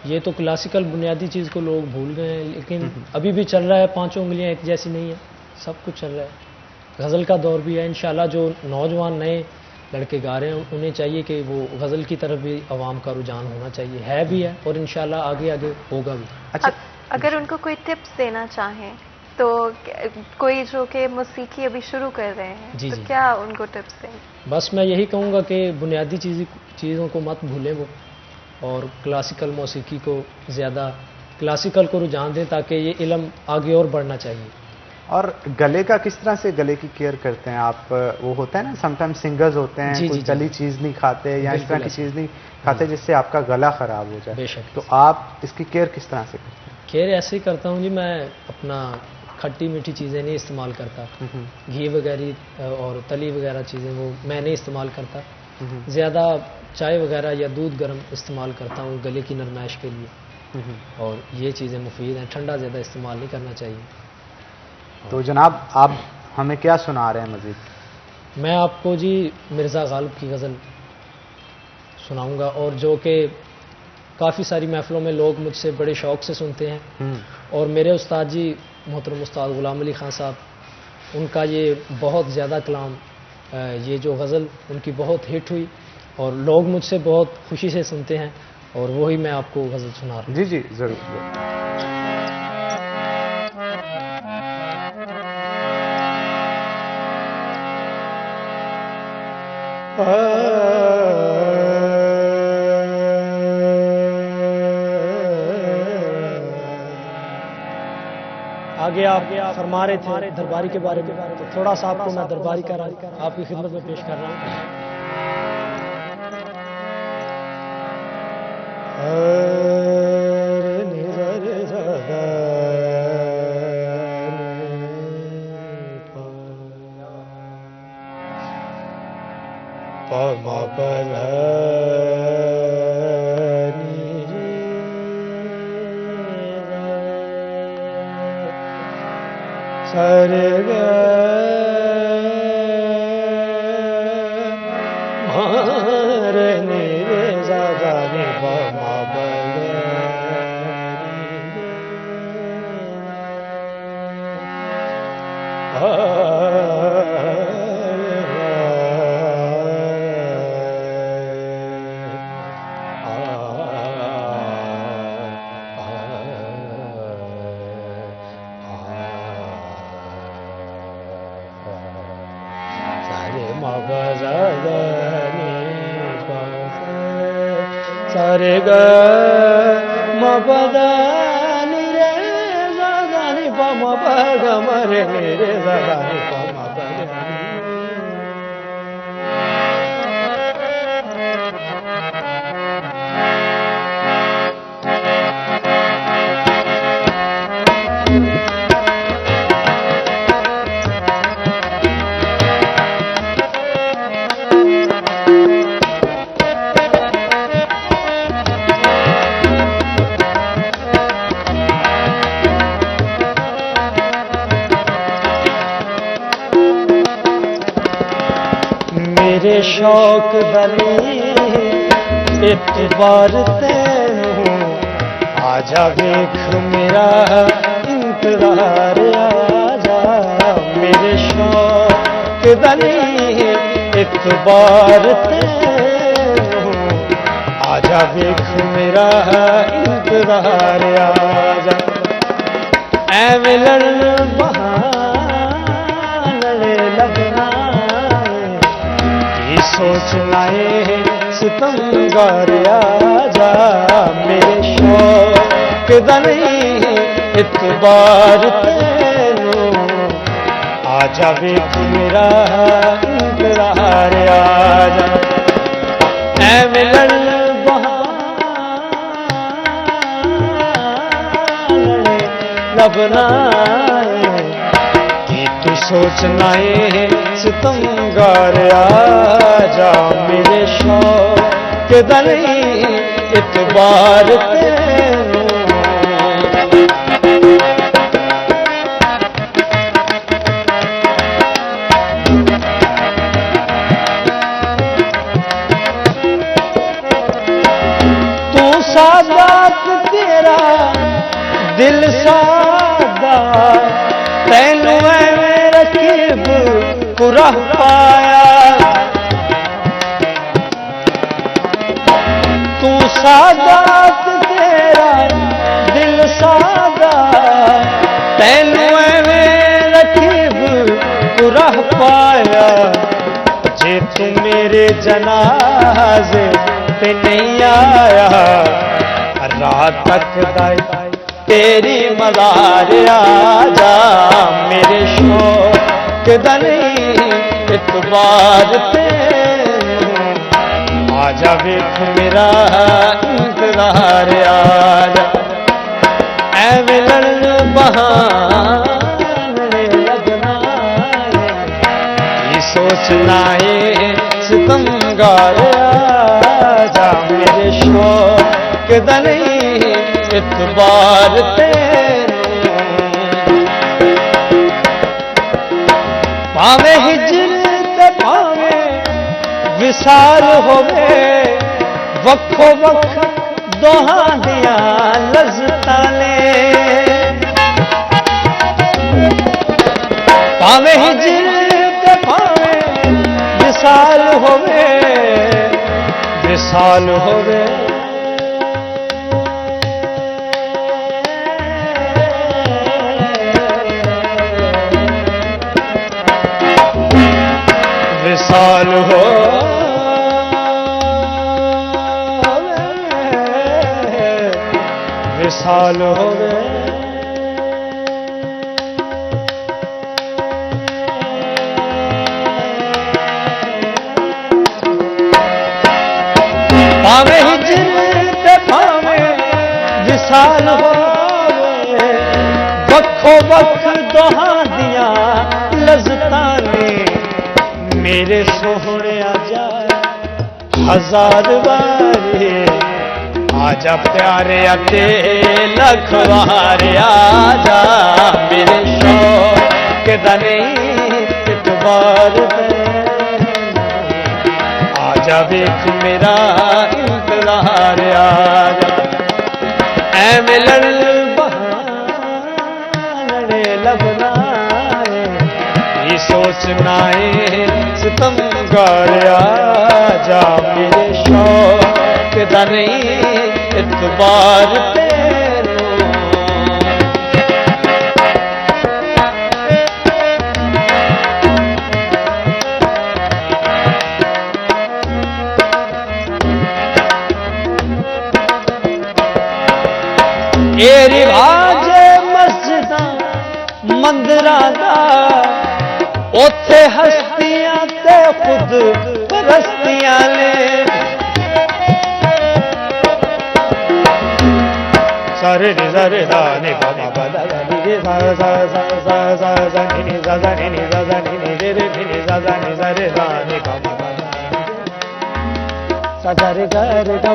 ये तो क्लासिकल बुनियादी चीज़ को लोग भूल गए हैं। लेकिन अभी भी चल रहा है, 5 उंगलियां एक जैसी नहीं है, सब कुछ चल रहा है। गज़ल का दौर भी है। इंशाल्लाह जो नौजवान नए लड़के गा रहे हैं, उन्हें चाहिए कि वो गज़ल की तरफ भी आवाम का रुझान होना चाहिए, है भी है और इंशाल्लाह आगे आगे होगा भी। अच्छा, अगर उनको कोई टिप्स देना चाहें तो कोई जो कि मौसीकी अभी शुरू कर रहे हैं जी, तो जी। क्या उनको टिप्स दें? बस मैं यही कहूँगा कि बुनियादी चीज़ों को मत भूलें वो, और क्लासिकल मौसीकी को ज़्यादा क्लासिकल को रुझान दें ताकि ये इल्म आगे और बढ़ना चाहिए। और गले का किस तरह से गले की केयर करते हैं आप? वो होता है ना समटाइम सिंगर्स होते हैं जी, कुछ जी, जी। गली चीज़ नहीं खाते या इस तरह की बिल्कुल चीज़ नहीं खाते जिससे आपका गला ख़राब हो जाए, बेशक। तो आप इसकी केयर किस तरह से करते हैं? खैर ऐसे ही करता हूँ जी, मैं अपना खट्टी मीठी चीज़ें नहीं इस्तेमाल करता, घी वगैरह और तली वगैरह चीज़ें वो मैं नहीं इस्तेमाल करता, ज़्यादा चाय वगैरह या दूध गर्म इस्तेमाल करता हूँ गले की नरमाइश के लिए, और ये चीज़ें मुफीद हैं, ठंडा ज़्यादा इस्तेमाल नहीं करना चाहिए। तो जनाब आप हमें क्या सुना रहे हैं मज़ीद? मैं आपको जी मिर्ज़ा गालिब की गज़ल सुनाऊंगा, और जो कि काफ़ी सारी महफ़िलों में लोग मुझसे बड़े शौक़ से सुनते हैं, और मेरे उस्ताद जी मोहतरम उस्ताद ग़ुलाम अली ख़ान साहब, उनका ये बहुत ज़्यादा कलाम, ये जो गज़ल उनकी बहुत हिट हुई और लोग मुझसे बहुत खुशी से सुनते हैं, और वही मैं आपको गज़ल सुना रहा हूँ। जी जी ज़रूर। आगे आप फरमा रहे थे दरबारी के बारे में, तो थोड़ा सा आपको मैं दरबारी का आपकी खिदमत में पेश कर रहा हूँ। सारे ग म पद नि रे सा गा नि प म प ग म रे नि रे सा गा नि प म प ग मेरे शौक दली इतबार तेनू आजा वेख मेरा इंतजार आजा मेरे शौक दली इतबार तेनू आजा वेख मेरा इंतजार आजा ऐवें लड़न बहाने लगना सोच लाए सितमगार आजा मेरे शौक दली इतबार तेनू आजा वेख मेरा इंतजार आजा ऐवें लड़न बहाने लबना तू सोचना है सितमगार आजा मेरे शौक दली इतबार तेनू तू सादात तेरा दिल सादा तैनू रकीब कुरह पाया सादात तेरा दिल सादा तैनू एवें रखीब कुरह पाया जे तू मेरे जनाजे पे नहीं आया रात तक दाई तेरी मज़ार आजा मेरे शौक दा नहीं इतबार तेनू आजा वेख मेरा इंतज़ार आजा ऐवें लड़न बहाने लगना ये सोचना है सितमगार आजा मेरे शौक दा नहीं इतबार तेनू भावे हिजर ते भावे विसाल होवे वक्खो वक्ख दोहां दियां लज़्ज़तां ने भावे हिजर ते भावे विसाल होवे विसाल हो विसाल होवे भावे हिजर ते भावे विसाल होवे वक्खो वक्ख दोहां दियां लज़्ज़तां ने मेरे सोहणे आजा हजार बारे आजा प्यारे आते लख बार आजा मेरे शौक दा नहीं इतबार आजा वेख मेरा इंतज़ार आजा ऐवें लड़न बहाने लगना ये सोचना है सितमगार आजा मेरे शौक दा नहीं इतबार तेनू ए रिवाज मस्जिदां मंदिरां दा ओथे हस्तियां ते खुद परस्तियां ने सारे रे सारे दा ने गा मा पा दा नी रे सा सा सा सा सा सा नी सा सा नी सा सा नी रे रे नी सा सा नी सा रे दा ने गा मा पा सा सा रे गा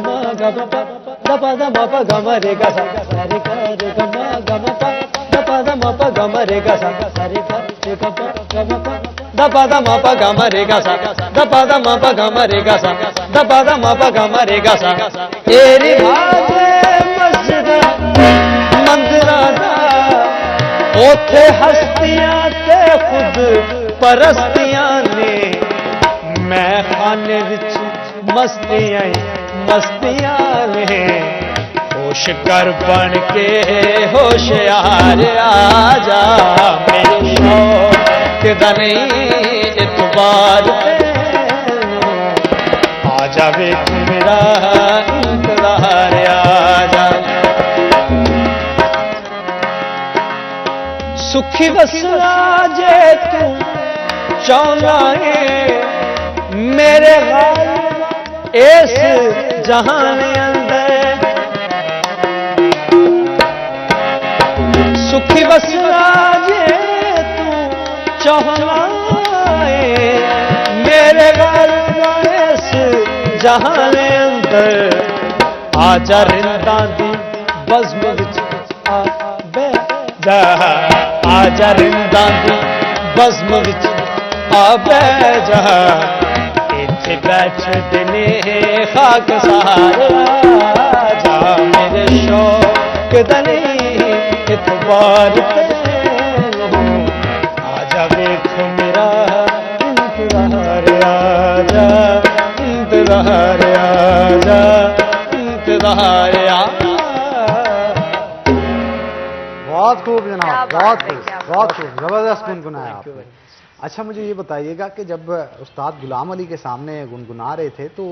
मा गा मा पा दा पा दा मा पा गा मा रे गा सा रे गा मा गा मा पा दा पा दा मा पा गा मा रे गा सा रे गा मा पा दा पा दा मा पा गा मा रे गा सा दा पा दा मा पा गा मा रे गा सा दा पा दा मा पा गा मा रे गा सा तेरी बात मस्जिद मंदिरां दा ओथे हस्तियां ते खुद परस्तियां ने मैं खाने विच मस्तियां मस्तियां ने होश कर बन के होशियार आजा मेरे शौक दा नहीं इतबार तेनू आजा वेख मेरा इंतज़ार आजा सुखी वसना जे तू चाहना है मेरे गाल इस जहान अंदर सुखी वसना जे तू चाहना है मेरे गाल इस जहान अंदर आजा रिंदा दी बज़्म विच आ बे जा आजा रिंदा दी बज़्म विच आ बे जा इत्थे बैठदे ने खाक सारे आजा मेरे शौक दा नहीं इतबार तेनू आजा वेख मेरा इंतज़ार आजा इंतज़ार आजा इंतज़ार गाया। बहुत खूब क्या जनाब, बात बहुत है, खूब, क्या बहुत बात खूब, जबरदस्त गुनगुनाया आपने। अच्छा मुझे ये बताइएगा कि जब उस्ताद गुलाम अली के सामने गुनगुना रहे थे तो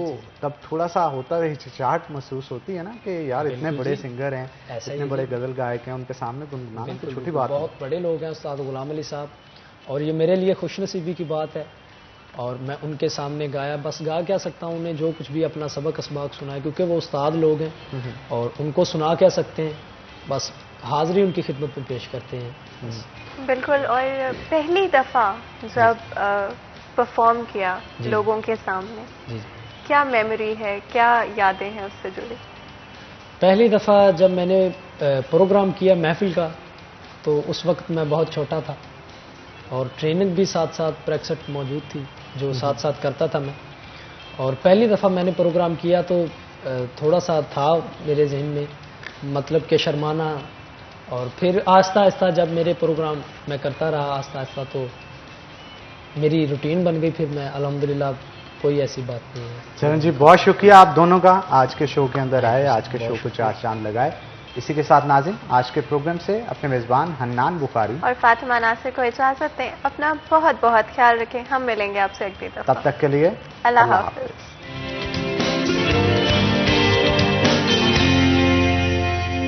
तब थोड़ा सा होता है, हिचकिचाहट महसूस होती है ना कि यार इतने बिल्कुल बड़े जी। सिंगर हैं, ऐसा ही इतने है बड़े जी। गजल गायक हैं, उनके सामने गुनगुनाना तो बिल्कुल, छोटी बिल्कुल, बात नहीं। बहुत बड़े लोग हैं उस्ताद गुलाम अली साहब, और ये मेरे लिए खुशनसीबी की बात है। और मैं उनके सामने गाया, बस गा क्या सकता हूँ, उन्हें जो कुछ भी अपना सबक असबाक सुनाया, क्योंकि वो उस्ताद लोग हैं और उनको सुना क्या सकते हैं, बस हाजिरी उनकी खिदमत में पेश करते हैं। बिल्कुल। और पहली दफ़ा जब परफॉर्म किया जी। लोगों के सामने, जी। क्या मेमोरी है, क्या यादें हैं उससे जुड़ी? पहली दफ़ा जब मैंने प्रोग्राम किया महफिल का, तो उस वक्त मैं बहुत छोटा था और ट्रेनिंग भी साथ साथ प्रैक्टिस मौजूद थी जो साथ साथ करता था मैं। और पहली दफ़ा मैंने प्रोग्राम किया तो थोड़ा सा था मेरे जहन में, मतलब कि शर्माना। और फिर आहिस्ता आहिस्ता जब मेरे प्रोग्राम मैं करता रहा आहिस्ता आहिस्ता, तो मेरी रूटीन बन गई। फिर मैं अल्हम्दुलिल्लाह, कोई ऐसी बात नहीं है। चरण जी बहुत शुक्रिया आप दोनों का, आज के शो के अंदर आए, आज के शो को चार चांद लगाए। इसी के साथ नाज़रीन आज के प्रोग्राम से अपने मेज़बान हन्नान बुखारी और फातिमा नासिर को इजाज़त दें। अपना बहुत बहुत ख्याल रखें। हम मिलेंगे आपसे अगली दफ़ा। तब तक के लिए अल्लाह हाफ़िज़।